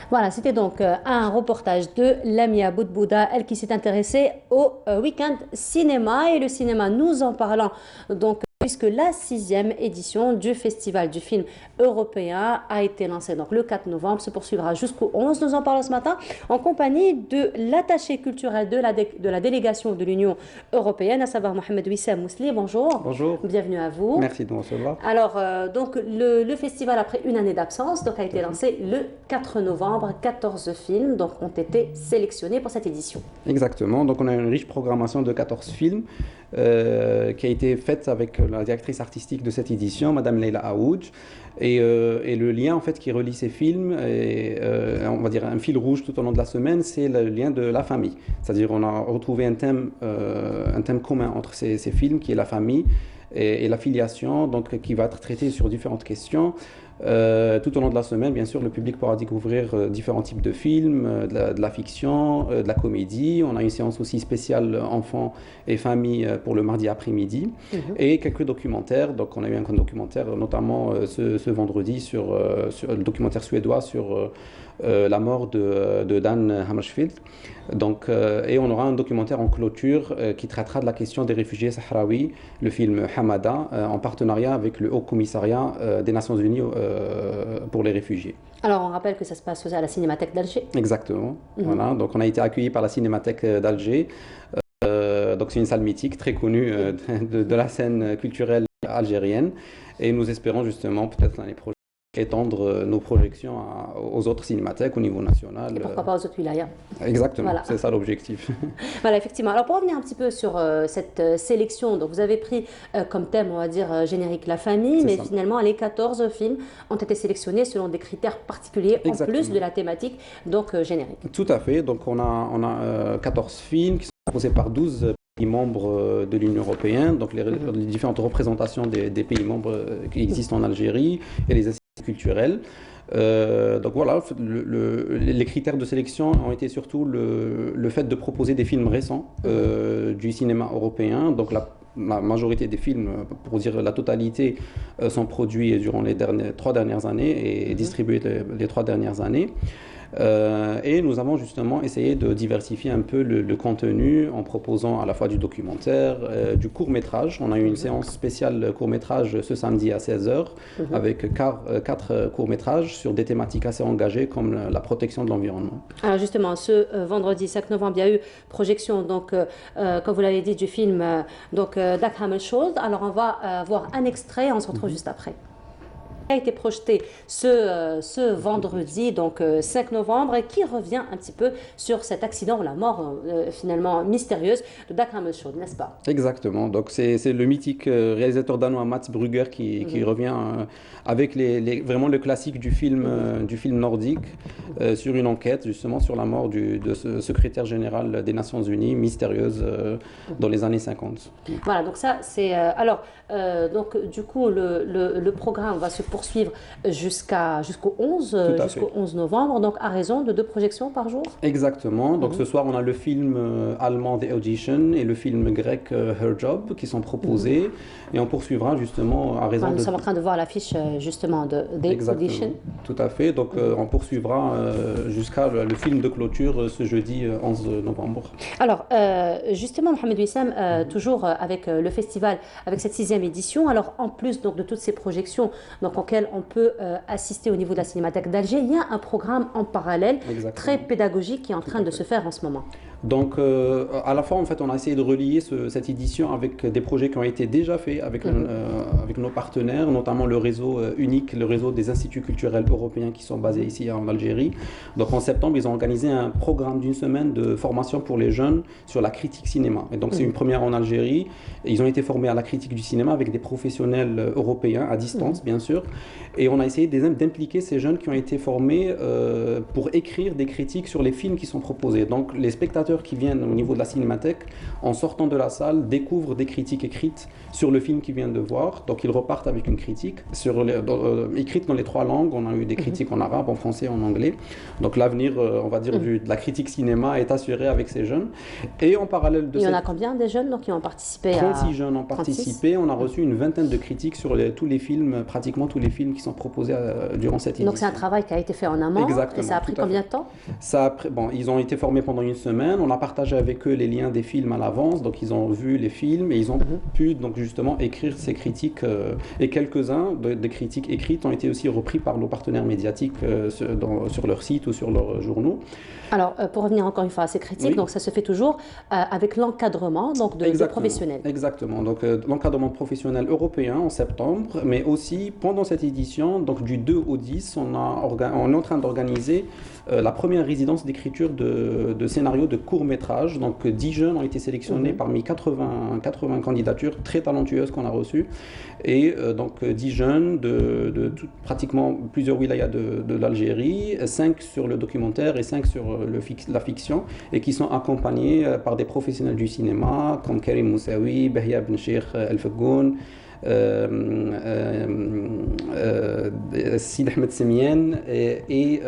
Voilà, c'était donc un reportage de Lamia Boudbouda, elle qui s'est intéressée au week-end cinéma. Et le cinéma, nous en parlons donc puisque la 6e édition du Festival du film européen a été lancée donc le 4 novembre, se poursuivra jusqu'au 11. Nous en parlons ce matin en compagnie de l'attaché culturel de la délégation de l'Union européenne, à savoir Mohamed Wissam Mousli. Bonjour. Bonjour. Bienvenue à vous. Merci de nous recevoir. Alors, donc le festival, après une année d'absence, donc a été lancé le 4 novembre. 14 films donc, ont été sélectionnés pour cette édition. Exactement. Donc on a une riche programmation de 14 films qui a été faite avec la directrice artistique de cette édition, Madame Leila Aouj. Et le lien en fait qui relie ces films, on va dire un fil rouge tout au long de la semaine, c'est le lien de la famille. C'est-à-dire on a retrouvé un thème commun entre ces films qui est la famille et la filiation, donc qui va être traité sur différentes questions. Tout au long de la semaine, bien sûr, le public pourra découvrir différents types de films, de la fiction, de la comédie. On a une séance aussi spéciale enfants et famille pour le mardi après-midi et quelques documentaires. Donc, on a eu un documentaire, notamment ce vendredi, sur le documentaire suédois sur la mort de Dan Hammarskjöld. Donc, et on aura un documentaire en clôture qui traitera de la question des réfugiés sahraouis, le film Hamada, en partenariat avec le Haut Commissariat des Nations Unies pour les réfugiés. Alors, on rappelle que ça se passe à la Cinémathèque d'Alger. Exactement. Voilà. Donc, on a été accueillis par la Cinémathèque d'Alger. Donc, c'est une salle mythique, très connue de la scène culturelle algérienne. Et nous espérons justement, peut-être l'année prochaine, étendre nos projections aux autres cinémathèques au niveau national. Et pourquoi pas aux autres wilayas. Exactement, voilà. C'est ça l'objectif. Voilà, effectivement. Alors pour revenir un petit peu sur cette sélection, donc vous avez pris comme thème, on va dire, générique la famille, mais finalement les 14 films ont été sélectionnés selon des critères particuliers, en plus de la thématique donc générique. Tout à fait, donc on a 14 films qui sont composés par 12 pays membres de l'Union européenne, donc les différentes représentations des pays membres qui existent en Algérie et les institutions culturelles. Donc voilà, les critères de sélection ont été surtout le fait de proposer des films récents du cinéma européen. Donc la majorité des films, pour dire la totalité, sont produits durant les 3 dernières années et distribués les 3 dernières années. Et nous avons justement essayé de diversifier un peu le contenu en proposant à la fois du documentaire, du court-métrage. On a eu une séance spéciale court-métrage ce samedi à 16h avec 4 courts-métrages sur des thématiques assez engagées comme la protection de l'environnement. Alors justement, ce vendredi 5 novembre, il y a eu projection, donc, comme vous l'avez dit, du film Dag Hammarskjöld. Alors on va voir un extrait, on se retrouve juste après. A été projeté ce vendredi, donc 5 novembre, et qui revient un petit peu sur cet accident ou la mort finalement mystérieuse de Dag Hammarskjöld, n'est-ce pas? Exactement, donc c'est le mythique réalisateur danois Mats Brügger qui revient avec vraiment le classique du film nordique sur une enquête justement sur la mort de ce secrétaire général des Nations Unies mystérieuse dans les années 50. Voilà, donc ça c'est... alors, donc du coup, le programme va se poursuivre poursuivre jusqu'au 11 novembre, donc à raison de 2 projections par jour. Exactement. Donc ce soir, on a le film allemand The Audition et le film grec Her Job qui sont proposés. Et on poursuivra justement à raison Nous sommes en train de voir l'affiche justement de The Audition. Tout à fait. Donc on poursuivra jusqu'à le film de clôture ce jeudi 11 novembre. Alors justement, Mohamed Wissam, toujours avec le festival, avec cette 6e édition, alors en plus donc, de toutes ces projections donc, auxquelles on peut assister au niveau de la Cinémathèque d'Alger, il y a un programme en parallèle très pédagogique qui est en train de se faire en ce moment. Donc, à la fois, en fait, on a essayé de relier cette édition avec des projets qui ont été déjà faits avec nos partenaires, notamment le réseau unique, le réseau des instituts culturels européens qui sont basés ici en Algérie. Donc, en septembre, ils ont organisé un programme d'1 semaine de formation pour les jeunes sur la critique cinéma. Et donc, c'est une première en Algérie. Ils ont été formés à la critique du cinéma avec des professionnels européens, à distance, bien sûr. Et on a essayé d'impliquer ces jeunes qui ont été formés pour écrire des critiques sur les films qui sont proposés. Donc, les spectateurs qui viennent au niveau de la cinémathèque, en sortant de la salle, découvrent des critiques écrites sur le film qu'ils viennent de voir. Donc ils repartent avec une critique écrite dans les 3 langues. On a eu des critiques en arabe, en français, en anglais. Donc l'avenir, on va dire, de la critique cinéma est assuré avec ces jeunes. Et en parallèle de Il y en a combien des jeunes donc, qui ont participé 36 jeunes ont participé. On a reçu une vingtaine de critiques sur tous les films, pratiquement tous les films qui sont proposés durant cette édition. Donc c'est un travail qui a été fait en amont. Exactement. Et ça a pris combien de temps? Ils ont été formés pendant 1 semaine. On a partagé avec eux les liens des films à l'avance, donc ils ont vu les films et ils ont pu donc justement écrire ces critiques et quelques-uns des critiques écrites ont été aussi repris par nos partenaires médiatiques sur leur site ou sur leurs journaux. Alors pour revenir encore une fois à ces critiques, donc ça se fait toujours avec l'encadrement donc de professionnels. Exactement, donc l'encadrement professionnel européen en septembre, mais aussi pendant cette édition, donc du 2 au 10, on est en train d'organiser la première résidence d'écriture de scénarios de court-métrage. Donc 10 jeunes ont été sélectionnés parmi 80 candidatures très talentueuses qu'on a reçues. Et donc 10 jeunes de pratiquement plusieurs wilayas de l'Algérie, 5 sur le documentaire et 5 sur la fiction, et qui sont accompagnés par des professionnels du cinéma comme Karim Moussaoui, Behia Ben Cheikh El Feggoun, Sid Ahmed Semien et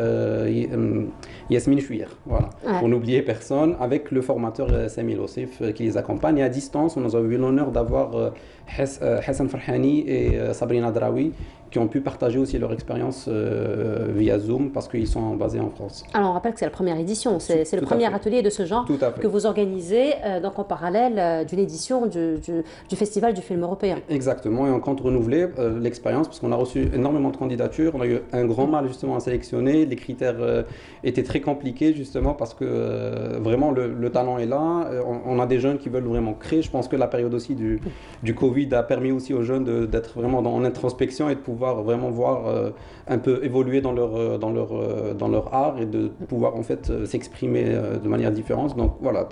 Yasmine Chouir, voilà, pour n'oublier personne, avec le formateur Sami Lossif qui les accompagne. Et à distance, on a eu l'honneur d'avoir Hassan Farhani et Sabrina Draoui qui ont pu partager aussi leur expérience via Zoom parce qu'ils sont basés en France. Alors on rappelle que c'est la première édition, c'est le premier atelier de ce genre que vous organisez donc en parallèle d'une édition du Festival du film européen. Exactement, et on compte renouveler l'expérience parce qu'on a reçu énormément de candidatures, on a eu un grand mal justement à sélectionner, les critères étaient très compliqués justement parce que vraiment le talent est là, on a des jeunes qui veulent vraiment créer. Je pense que la période aussi du Covid a permis aussi aux jeunes d'être vraiment en introspection et de pouvoir vraiment voir un peu évoluer dans leur art et de pouvoir en fait s'exprimer de manière différente. Donc voilà,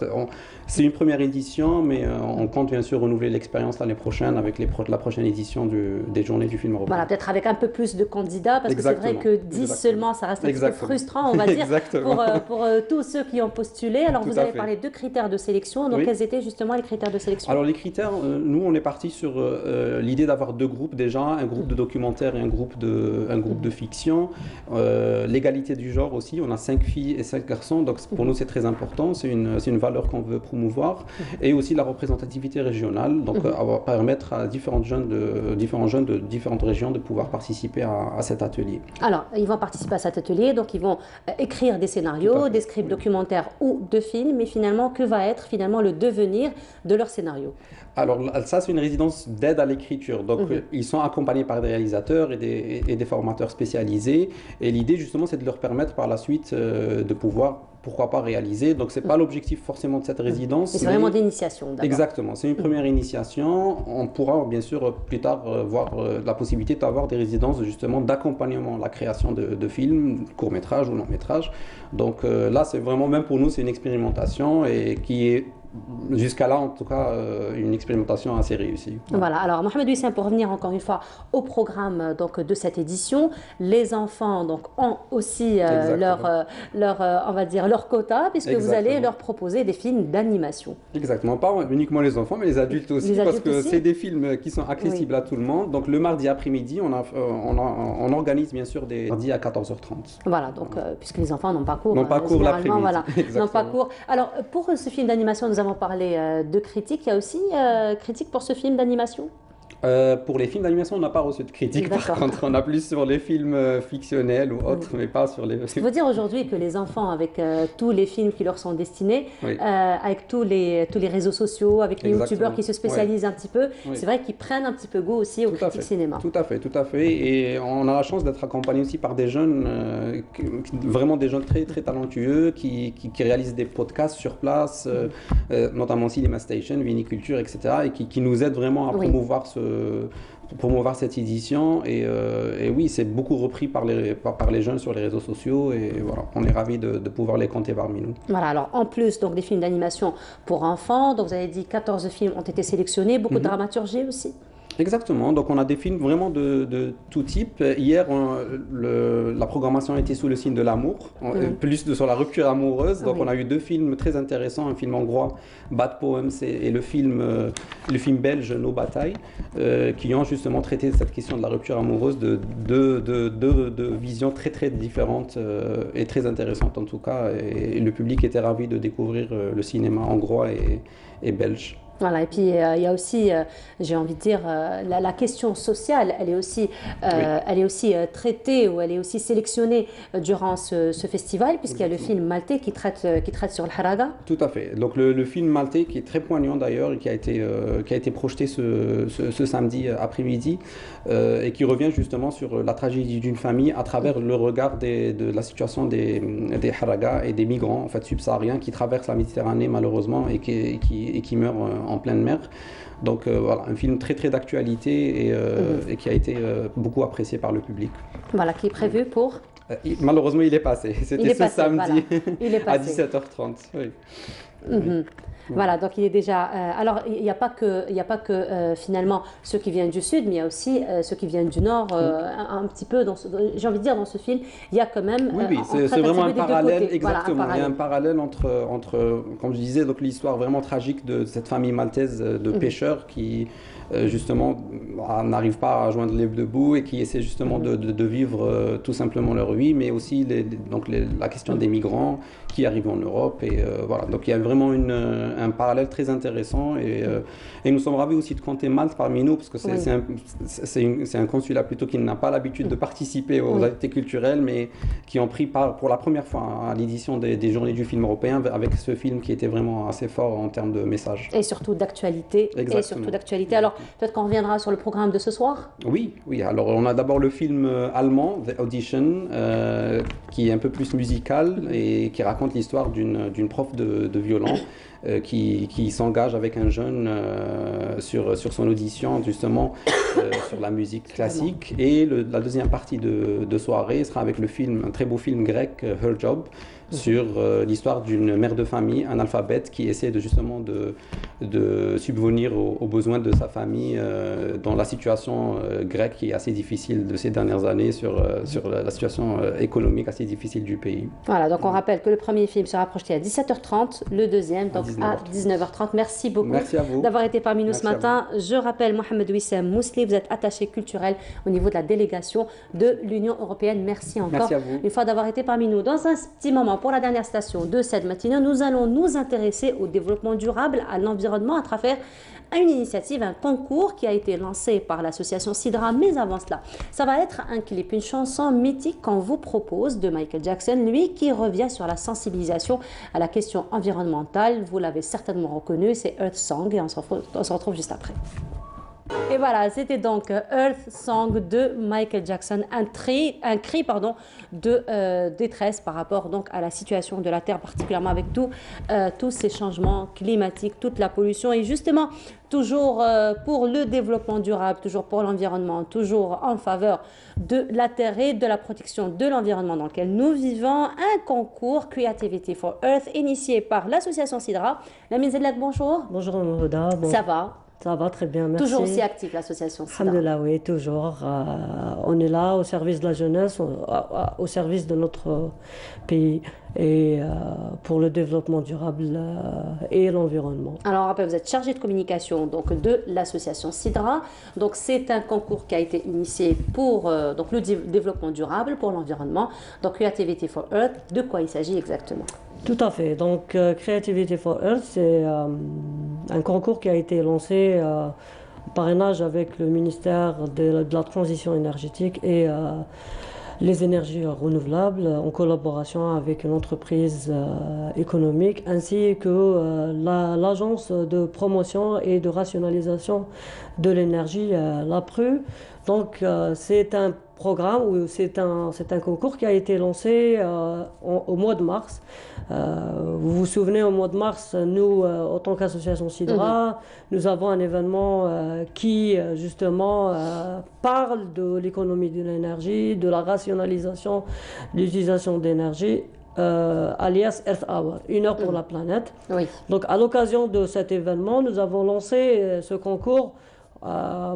c'est une première édition, mais on compte bien sûr renouveler l'expérience l'année prochaine avec la prochaine édition des Journées du film européen. Voilà, peut-être avec un peu plus de candidats, parce que c'est vrai que 10 seulement, ça reste un petit peu frustrant, on va dire, pour tous ceux qui ont postulé. Alors vous avez parlé de critères de sélection, donc quels étaient justement les critères de sélection? Alors les critères, nous on est parti sur l'idée d'avoir 2 groupes déjà, un groupe de documentaire et un groupe de fiction. L'égalité du genre aussi, on a 5 filles et 5 garçons, donc pour nous c'est très important, c'est une valeur qu'on veut promouvoir, et aussi la représentativité régionale, donc permettre à différents jeunes de différentes régions de pouvoir participer à cet atelier. Alors ils vont participer à cet atelier, donc ils vont écrire des scénarios, des scripts documentaires ou de films, mais finalement que va être finalement le devenir de leur scénario? Alors ça c'est une résidence d'aide à l'écriture, donc ils sont accompagnés par des réalisateurs et des formateurs spécialisés, et l'idée justement c'est de leur permettre par la suite de pouvoir, pourquoi pas, réaliser. Donc c'est pas l'objectif forcément de cette résidence. C'est vraiment d'initiation d'abord. Exactement, c'est une première initiation. On pourra bien sûr plus tard voir la possibilité d'avoir des résidences justement d'accompagnement à la création de films, courts-métrages ou longs-métrages. Donc là c'est vraiment, même pour nous c'est une expérimentation et qui est jusqu'à là, en tout cas, une expérimentation assez réussie. Voilà, alors Mohamed Wissem, pour revenir encore une fois au programme donc, de cette édition, les enfants donc, ont aussi on va dire, leur quota, puisque vous allez leur proposer des films d'animation. Exactement, pas uniquement les enfants, mais les adultes aussi, parce que c'est des films qui sont accessibles à tout le monde. Donc le mardi après-midi, on organise bien sûr des mardis à 14h30. Voilà, donc puisque les enfants n'ont pas cours. N'ont pas cours l'après-midi. Voilà, n'ont pas cours. Alors pour ce film d'animation, nous avons parlé de critiques. Il y a aussi critiques pour ce film d'animation? Pour les films d'animation, on n'a pas reçu de critiques. Par contre, on a plus sur les films fictionnels ou autres, mais pas sur les... Il faut dire aujourd'hui que les enfants, avec tous les films qui leur sont destinés, avec tous les réseaux sociaux, avec les youtubeurs qui se spécialisent un petit peu, c'est vrai qu'ils prennent un petit peu goût aussi aux critiques cinéma. Tout à fait. Et on a la chance d'être accompagné aussi par des jeunes, vraiment des jeunes très, très talentueux, qui réalisent des podcasts sur place, notamment Cinema Station, Viniculture, etc., et qui nous aident vraiment à promouvoir cette édition et oui, c'est beaucoup repris par les jeunes sur les réseaux sociaux et voilà, on est ravis de pouvoir les compter parmi nous. Voilà, alors en plus donc des films d'animation pour enfants, donc vous avez dit 14 films ont été sélectionnés, beaucoup de dramaturgie aussi. Exactement, donc on a des films vraiment de tout type. Hier, la programmation était sous le signe de l'amour, plus sur la rupture amoureuse. Donc on a eu deux films très intéressants, un film hongrois, Bad Poems, et le film belge, Nos batailles, qui ont justement traité cette question de la rupture amoureuse de visions très très différentes et très intéressantes en tout cas. Et le public était ravi de découvrir le cinéma hongrois et belge. Voilà, et puis il y a aussi, j'ai envie de dire, la question sociale, elle est aussi, traitée ou elle est aussi sélectionnée durant ce festival, puisqu'il y a le film maltais qui traite sur le haraga. Tout à fait. Donc le film maltais qui est très poignant d'ailleurs et qui a été projeté ce samedi après-midi et qui revient justement sur la tragédie d'une famille à travers le regard de la situation des haragas et des migrants en fait subsahariens qui traversent la Méditerranée malheureusement et qui meurent en pleine mer. Donc voilà, un film très très d'actualité et qui a été beaucoup apprécié par le public. Voilà, qui est prévu pour malheureusement, il est passé. C'était ce samedi voilà. à 17h30. Oui. Voilà, donc il est déjà... alors, il n'y a pas que finalement ceux qui viennent du sud, mais il y a aussi ceux qui viennent du nord, un petit peu, j'ai envie de dire, dans ce film, il y a quand même... Oui, c'est vraiment un parallèle, exactement. Il y a un parallèle entre comme je disais, donc l'histoire vraiment tragique de cette famille maltaise de pêcheurs qui... justement n'arrivent pas à joindre les deux bouts et qui essaient justement de vivre tout simplement leur vie, mais aussi la question des migrants qui arrivent en Europe et voilà, donc il y a vraiment un parallèle très intéressant et nous sommes ravis aussi de compter Malte parmi nous parce que c'est un consulat plutôt qui n'a pas l'habitude de participer aux activités culturelles mais qui ont pris part pour la première fois à l'édition des journées du film européen avec ce film qui était vraiment assez fort en termes de message. Et surtout d'actualité. Alors peut-être qu'on reviendra sur le programme de ce soir. Oui. Alors on a d'abord le film allemand, The Audition, qui est un peu plus musical et qui raconte l'histoire d'une prof de violon qui s'engage avec un jeune sur son audition justement sur la musique classique. Et la deuxième partie de soirée sera avec un très beau film grec, Her Job, sur l'histoire d'une mère de famille analphabète qui essaie justement de subvenir aux besoins de sa famille dans la situation grecque qui est assez difficile de ces dernières années sur la situation économique assez difficile du pays. Voilà, donc on rappelle que le premier film sera projeté à 17h30, le deuxième donc à 19h30. Merci beaucoup d'avoir été parmi nous ce matin. Je rappelle Mohamed Wissem Mousli, vous êtes attaché culturel au niveau de la délégation de l'Union européenne. Merci encore une fois d'avoir été parmi nous. Dans un petit moment, pour la dernière station de cette matinée, nous allons nous intéresser au développement durable, à l'environnement à travers une initiative, un concours qui a été lancé par l'association Sidra. Mais avant cela, ça va être un clip, une chanson mythique qu'on vous propose de Michael Jackson, lui qui revient sur la sensibilisation à la question environnementale. Vous l'avez certainement reconnu, c'est Earth Song et on se retrouve juste après. Et voilà, c'était donc Earth Song de Michael Jackson, un cri de détresse par rapport donc à la situation de la Terre, particulièrement avec tous ces changements climatiques, toute la pollution. Et justement, toujours pour le développement durable, toujours pour l'environnement, toujours en faveur de la Terre et de la protection de l'environnement dans lequel nous vivons, un concours Creativity for Earth initié par l'association Sidra. Lamine Zedlak, bonjour. Bonjour Hoda. Ça va? Ça va très bien, merci. Toujours aussi active l'association Sidra. Alhamdulillah, oui, toujours. On est là au service de la jeunesse, au service de notre pays et pour le développement durable et l'environnement. Alors, on rappelle, vous êtes chargé de communication donc, de l'association Sidra. Donc, c'est un concours qui a été initié pour donc, le développement durable, pour l'environnement. Donc, Creativity for Earth, de quoi il s'agit exactement? Tout à fait. Donc, Creativity for Earth, c'est un concours qui a été lancé en parrainage avec le ministère de la Transition énergétique et les énergies renouvelables, en collaboration avec une entreprise économique, ainsi que l'agence de promotion et de rationalisation de l'énergie, l'APRU. Donc, c'est un programme ou c'est un concours qui a été lancé au mois de mars. Vous vous souvenez, au mois de mars, nous, en tant qu'association Sidra, nous avons un événement qui, justement, parle de l'économie de l'énergie, de la rationalisation de l'utilisation d'énergie, alias Earth Hour, 1 heure pour la planète. Oui. Donc, à l'occasion de cet événement, nous avons lancé ce concours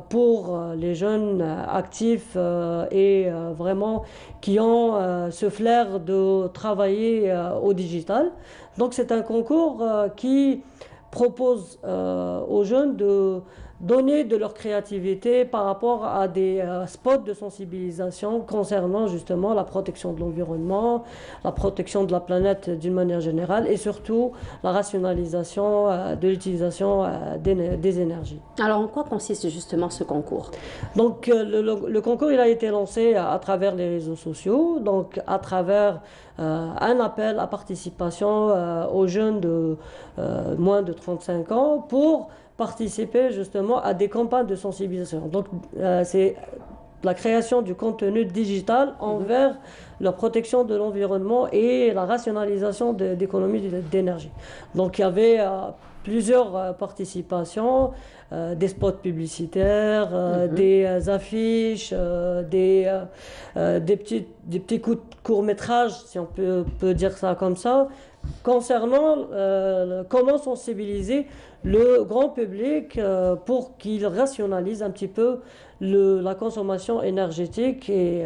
pour les jeunes actifs et vraiment qui ont ce flair de travailler au digital. Donc c'est un concours qui propose aux jeunes de donner de leur créativité par rapport à des spots de sensibilisation concernant justement la protection de l'environnement, la protection de la planète d'une manière générale et surtout la rationalisation de l'utilisation des énergies. Alors en quoi consiste justement ce concours? Donc le concours il a été lancé à travers les réseaux sociaux, donc à travers un appel à participation aux jeunes de moins de 35 ans pour participer justement à des campagnes de sensibilisation. Donc c'est la création du contenu digital envers la protection de l'environnement et la rationalisation d'économies d'énergie. Donc il y avait plusieurs participations, des spots publicitaires, des affiches, des petits courts-métrages, si on peut dire ça comme ça, concernant comment sensibiliser le grand public pour qu'il rationalise un petit peu la consommation énergétique. Et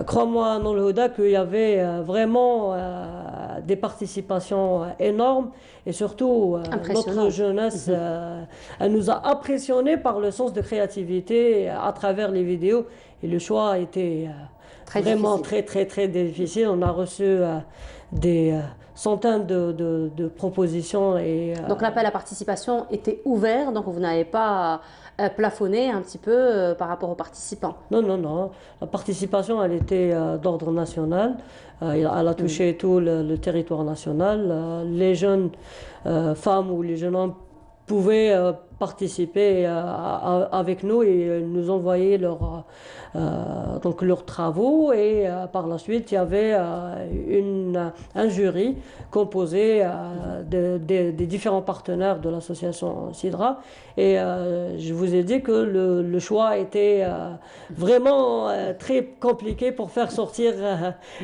crois-moi, dans le Houda, qu'il y avait vraiment des participations énormes et surtout notre jeunesse, elle nous a impressionnés par le sens de créativité à travers les vidéos et le choix a été vraiment très difficile. On a reçu des centaines de propositions. Donc l'appel à participation était ouvert, donc vous n'avez pas plafonné un petit peu par rapport aux participants? Non. La participation, elle était d'ordre national. Elle a touché tout le territoire national. Les jeunes femmes ou les jeunes hommes pouvaient participer avec nous et nous envoyer leurs travaux et par la suite il y avait un jury composé des différents partenaires de l'association Sidra et je vous ai dit que le choix était vraiment très compliqué pour faire sortir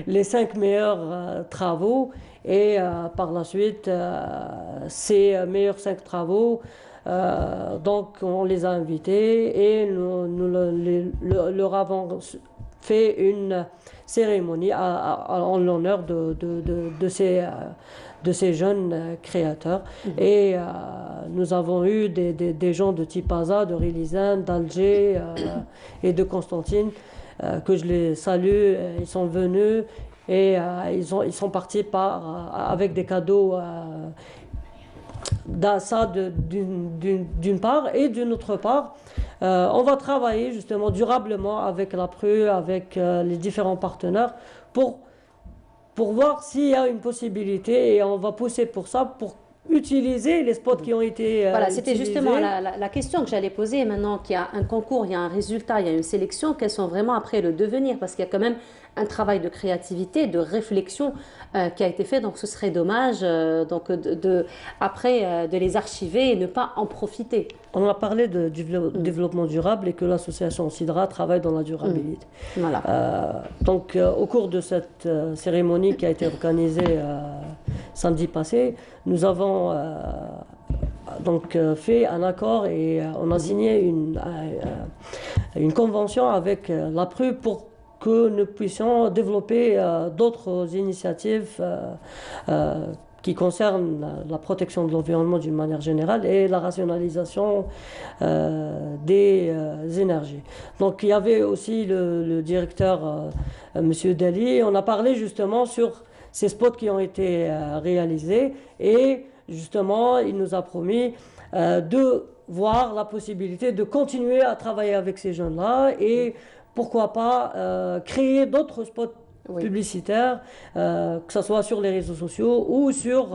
les 5 meilleurs travaux et par la suite ces meilleurs 5 travaux donc on les a invités et nous leur avons fait une cérémonie en l'honneur de ces jeunes créateurs. Et nous avons eu des gens de Tipaza, de Rilizane, d'Alger et de Constantine que je les salue. Ils sont venus et ils sont partis avec des cadeaux d'une part et d'une autre part. On va travailler justement durablement avec l'APRU, avec les différents partenaires pour voir s'il y a une possibilité et on va pousser pour ça, pour utiliser les spots qui ont été Voilà, c'était utilisés. justement la question que j'allais poser. Maintenant qu'il y a un concours, il y a un résultat, il y a une sélection, quels sont vraiment après le devenir? Parce qu'il y a quand même un travail de créativité, de réflexion qui a été fait. Donc ce serait dommage après de les archiver et ne pas en profiter. On a parlé de développement durable et que l'association CIDRA travaille dans la durabilité. Voilà. Donc au cours de cette cérémonie qui a été organisée samedi passé, nous avons fait un accord et on a signé une convention avec l'APRU pour que nous puissions développer d'autres initiatives qui concernent la protection de l'environnement d'une manière générale et la rationalisation des énergies. Donc il y avait aussi le directeur, M. Dali, on a parlé justement sur ces spots qui ont été réalisés et justement il nous a promis de voir la possibilité de continuer à travailler avec ces jeunes-là et pourquoi pas créer d'autres spots publicitaires, que ce soit sur les réseaux sociaux ou sur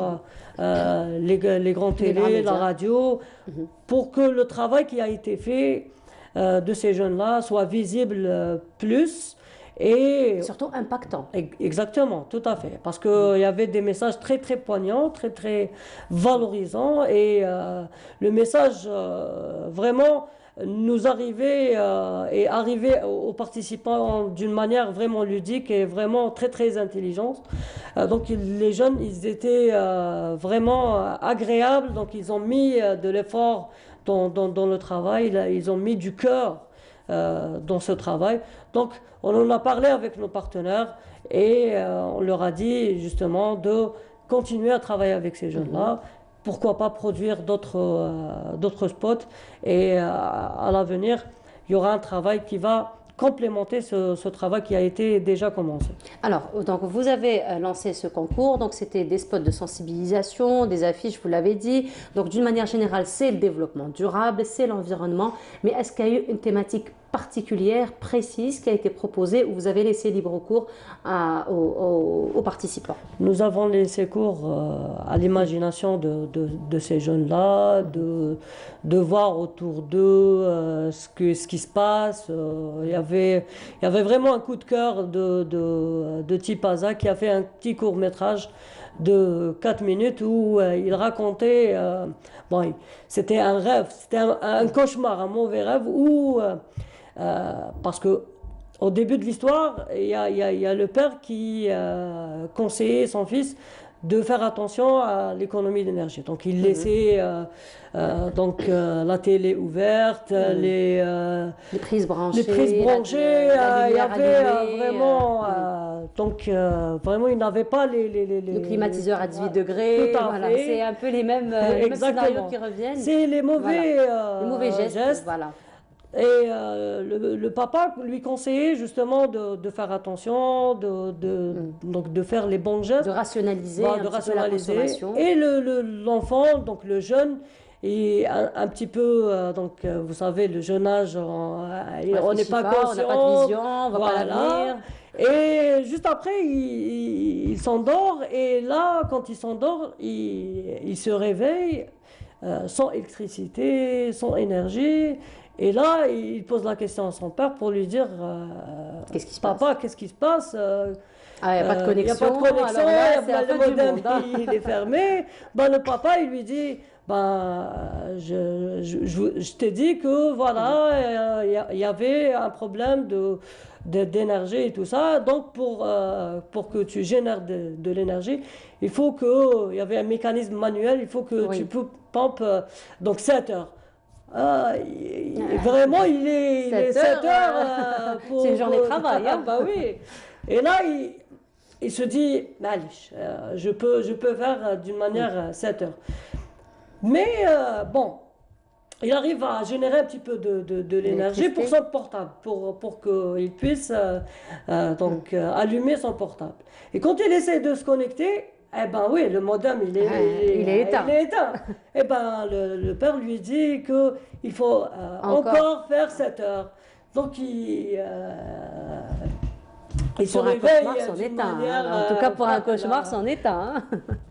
les grands télés, la radio, pour que le travail qui a été fait de ces jeunes-là soit visible plus et surtout impactant. Exactement, tout à fait. Parce qu'il y avait des messages très très poignants, très très valorisants et le message vraiment nous arrivait et arrivait aux participants d'une manière vraiment ludique et vraiment très très intelligente. Donc les jeunes, ils étaient vraiment agréables, donc ils ont mis de l'effort dans le travail, ils ont mis du cœur dans ce travail. Donc on en a parlé avec nos partenaires et on leur a dit justement de continuer à travailler avec ces jeunes-là. Pourquoi pas produire d'autres spots et à l'avenir, il y aura un travail qui va complémenter ce travail qui a été déjà commencé. Alors, donc vous avez lancé ce concours, donc c'était des spots de sensibilisation, des affiches, vous l'avez dit. Donc d'une manière générale, c'est le développement durable, c'est l'environnement. Mais est-ce qu'il y a eu une thématique particulière, précise, qui a été proposée où vous avez laissé libre cours aux participants? Nous avons laissé cours à l'imagination de ces jeunes-là, de voir autour d'eux ce qui se passe. Il y avait vraiment un coup de cœur de Tipaza qui a fait un petit court-métrage de 4 minutes où il racontait, c'était un rêve, c'était un cauchemar, un mauvais rêve où... parce que au début de l'histoire, il y a le père qui conseillait son fils de faire attention à l'économie d'énergie. Donc il laissait la télé ouverte, les prises branchées, il y avait vraiment vraiment il n'avait pas le climatiseur à 18 degrés. Voilà, c'est un peu les mêmes scénarios qui reviennent. C'est les mauvais gestes. Voilà. Et le papa lui conseillait justement de faire attention, donc de faire les bons gestes. De rationaliser un petit peu la consommation. Et l'enfant, donc le jeune, et un petit peu, vous savez, le jeune âge, on n'est pas conscient. On n'a pas de vision, on ne voit pas l'avenir. Et juste après, il s'endort. Et là, quand il s'endort, il se réveille sans électricité, sans énergie. Et là, il pose la question à son père pour lui dire Papa, qu'est-ce qui se passe? Il n'y a pas de connexion. Il n'y a pas de connexion, le modem il est fermé. Le papa, il lui dit je t'ai dit que voilà, il y avait un problème d'énergie et tout ça. Donc, pour que tu génères de l'énergie, il faut que, il y avait un mécanisme manuel, il faut que tu pompes donc 7 heures. Vraiment, il est 7 heures pour... C'est une journée de travail. Oui. Et là, il se dit, je peux faire d'une manière 7 heures. Mais il arrive à générer un petit peu de l'énergie pour son portable, pour qu'il puisse allumer son portable. Et quand il essaie de se connecter, le modem, il est éteint. Le père lui dit qu'il faut encore faire 7 heures. Donc, Il se pour un réveille cauchemar, c'en est d'une un. manière, En tout cas, pour un cauchemar, c'en est un.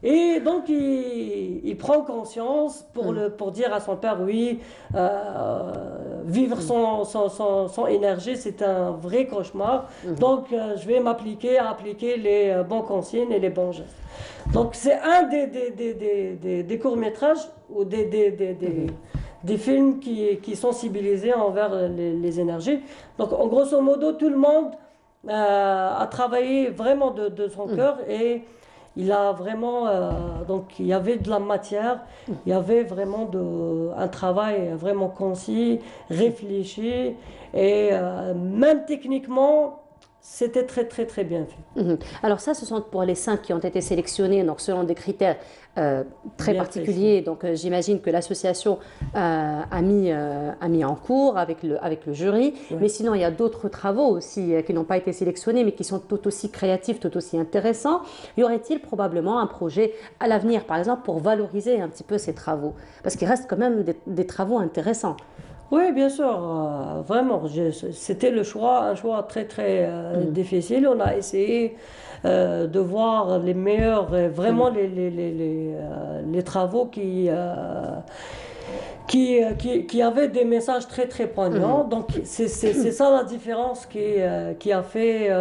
Et donc, il prend conscience pour dire à son père, oui, vivre sans énergie, c'est un vrai cauchemar. Donc, je vais m'appliquer à appliquer les bons consignes et les bons gestes. Donc, c'est un des courts-métrages ou des films qui sensibilisent envers les énergies. Donc, en grosso modo, tout le monde a travaillé vraiment de son cœur et il a vraiment, donc il y avait de la matière, il y avait vraiment un travail vraiment concis, réfléchi et même techniquement, c'était très très très bien fait. Alors ça, ce sont pour les 5 qui ont été sélectionnés donc selon des critères très Bien particuliers. Donc j'imagine que l'association a mis en cours avec le jury. Ouais. Mais sinon, il y a d'autres travaux aussi qui n'ont pas été sélectionnés, mais qui sont tout aussi créatifs, tout aussi intéressants. Y aurait-il probablement un projet à l'avenir, par exemple, pour valoriser un petit peu ces travaux? Parce qu'il reste quand même des travaux intéressants. Oui, bien sûr, vraiment. C'était un choix très très difficile. On a essayé de voir les meilleurs, vraiment les travaux qui avaient des messages très très poignants. Donc c'est ça la différence qui a fait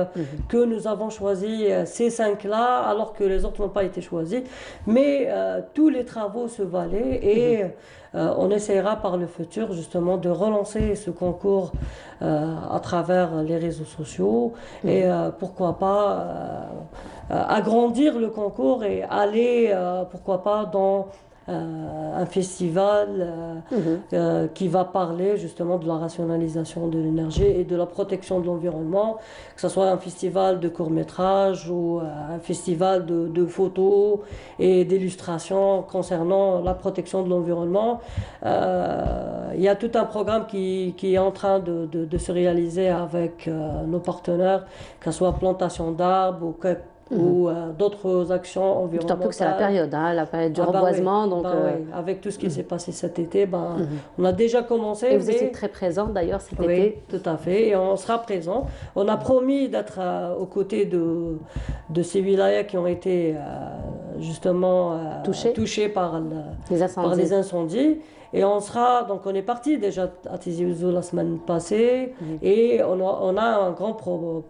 que nous avons choisi ces 5-là alors que les autres n'ont pas été choisis. Mais tous les travaux se valaient et on essaiera par le futur justement de relancer ce concours à travers les réseaux sociaux et pourquoi pas agrandir le concours et aller pourquoi pas dans un festival qui va parler justement de la rationalisation de l'énergie et de la protection de l'environnement, que ce soit un festival de court-métrage ou un festival de photos et d'illustrations concernant la protection de l'environnement. Il y a tout un programme qui est en train de se réaliser avec nos partenaires, que ce soit plantation d'arbres ou d'autres actions environnementales. D'autant plus que c'est la période du reboisement. Donc, avec tout ce qui s'est passé cet été, on a déjà commencé. Et vous étiez très présent d'ailleurs cet été. Oui, tout à fait, et on sera présent. On a promis d'être aux côtés de ces wilayas qui ont été justement touchés par les incendies. Et on est parti déjà à Tizi Ouzou la semaine passée et on a un grand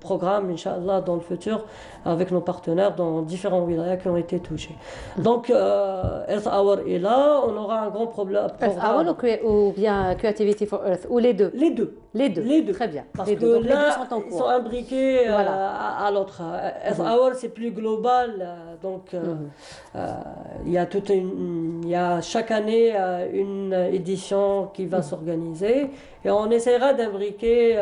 programme, Inch'Allah, dans le futur avec nos partenaires dans différents wilayas qui ont été touchés. Donc, Earth Hour est là, on aura un grand programme. Earth Hour ou bien Creativity for Earth, ou les deux? Les deux. Les deux. Très bien. Parce les que deux. Donc, là, les deux sont en cours. ils sont imbriqués à l'autre. Earth Hour, c'est plus global. Donc, il y a chaque année une édition qui va s'organiser et on essaiera d'imbriquer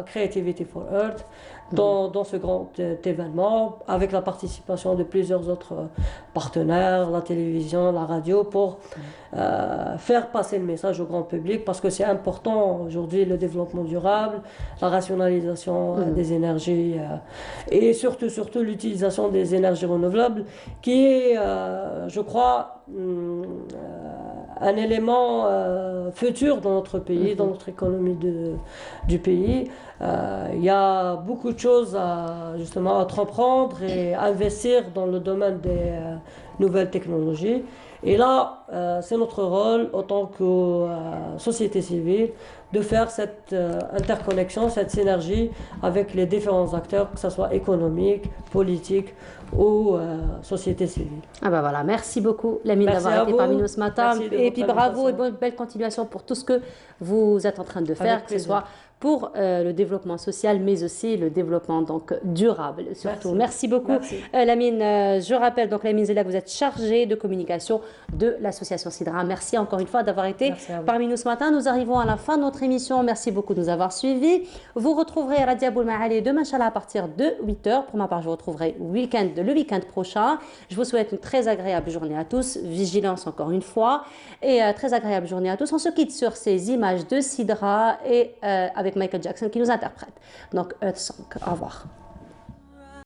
Creativity for Earth dans ce grand événement avec la participation de plusieurs autres partenaires, la télévision, la radio, pour faire passer le message au grand public parce que c'est important aujourd'hui le développement durable, la rationalisation des énergies et surtout l'utilisation des énergies renouvelables qui est, je crois, un élément futur dans notre pays, dans notre économie du pays. Il y a beaucoup de choses à entreprendre et investir dans le domaine des nouvelles technologies. Et là, c'est notre rôle en tant que société civile de faire cette interconnexion, cette synergie avec les différents acteurs, que ce soit économique, politique ou société civile. Ah ben voilà, merci beaucoup Lamine d'avoir été parmi nous ce matin. Et puis bravo et bonne belle continuation pour tout ce que vous êtes en train de faire, que ce soit pour le développement social, mais aussi le développement donc durable. Surtout, merci beaucoup, Lamine. Je rappelle donc Lamine Zella, que vous êtes chargée de communication de l'association Sidra. Merci encore une fois d'avoir été parmi nous ce matin. Nous arrivons à la fin de notre émission. Merci beaucoup de nous avoir suivis. Vous retrouverez Radia Boulmaali demain, Inch'Allah, à partir de 8h. Pour ma part, je vous retrouverai le week-end prochain. Je vous souhaite une très agréable journée à tous. Vigilance encore une fois. Et très agréable journée à tous. On se quitte sur ces images de Sidra et avec Michael Jackson qui nous interprète. Donc, Earth Song. Au revoir.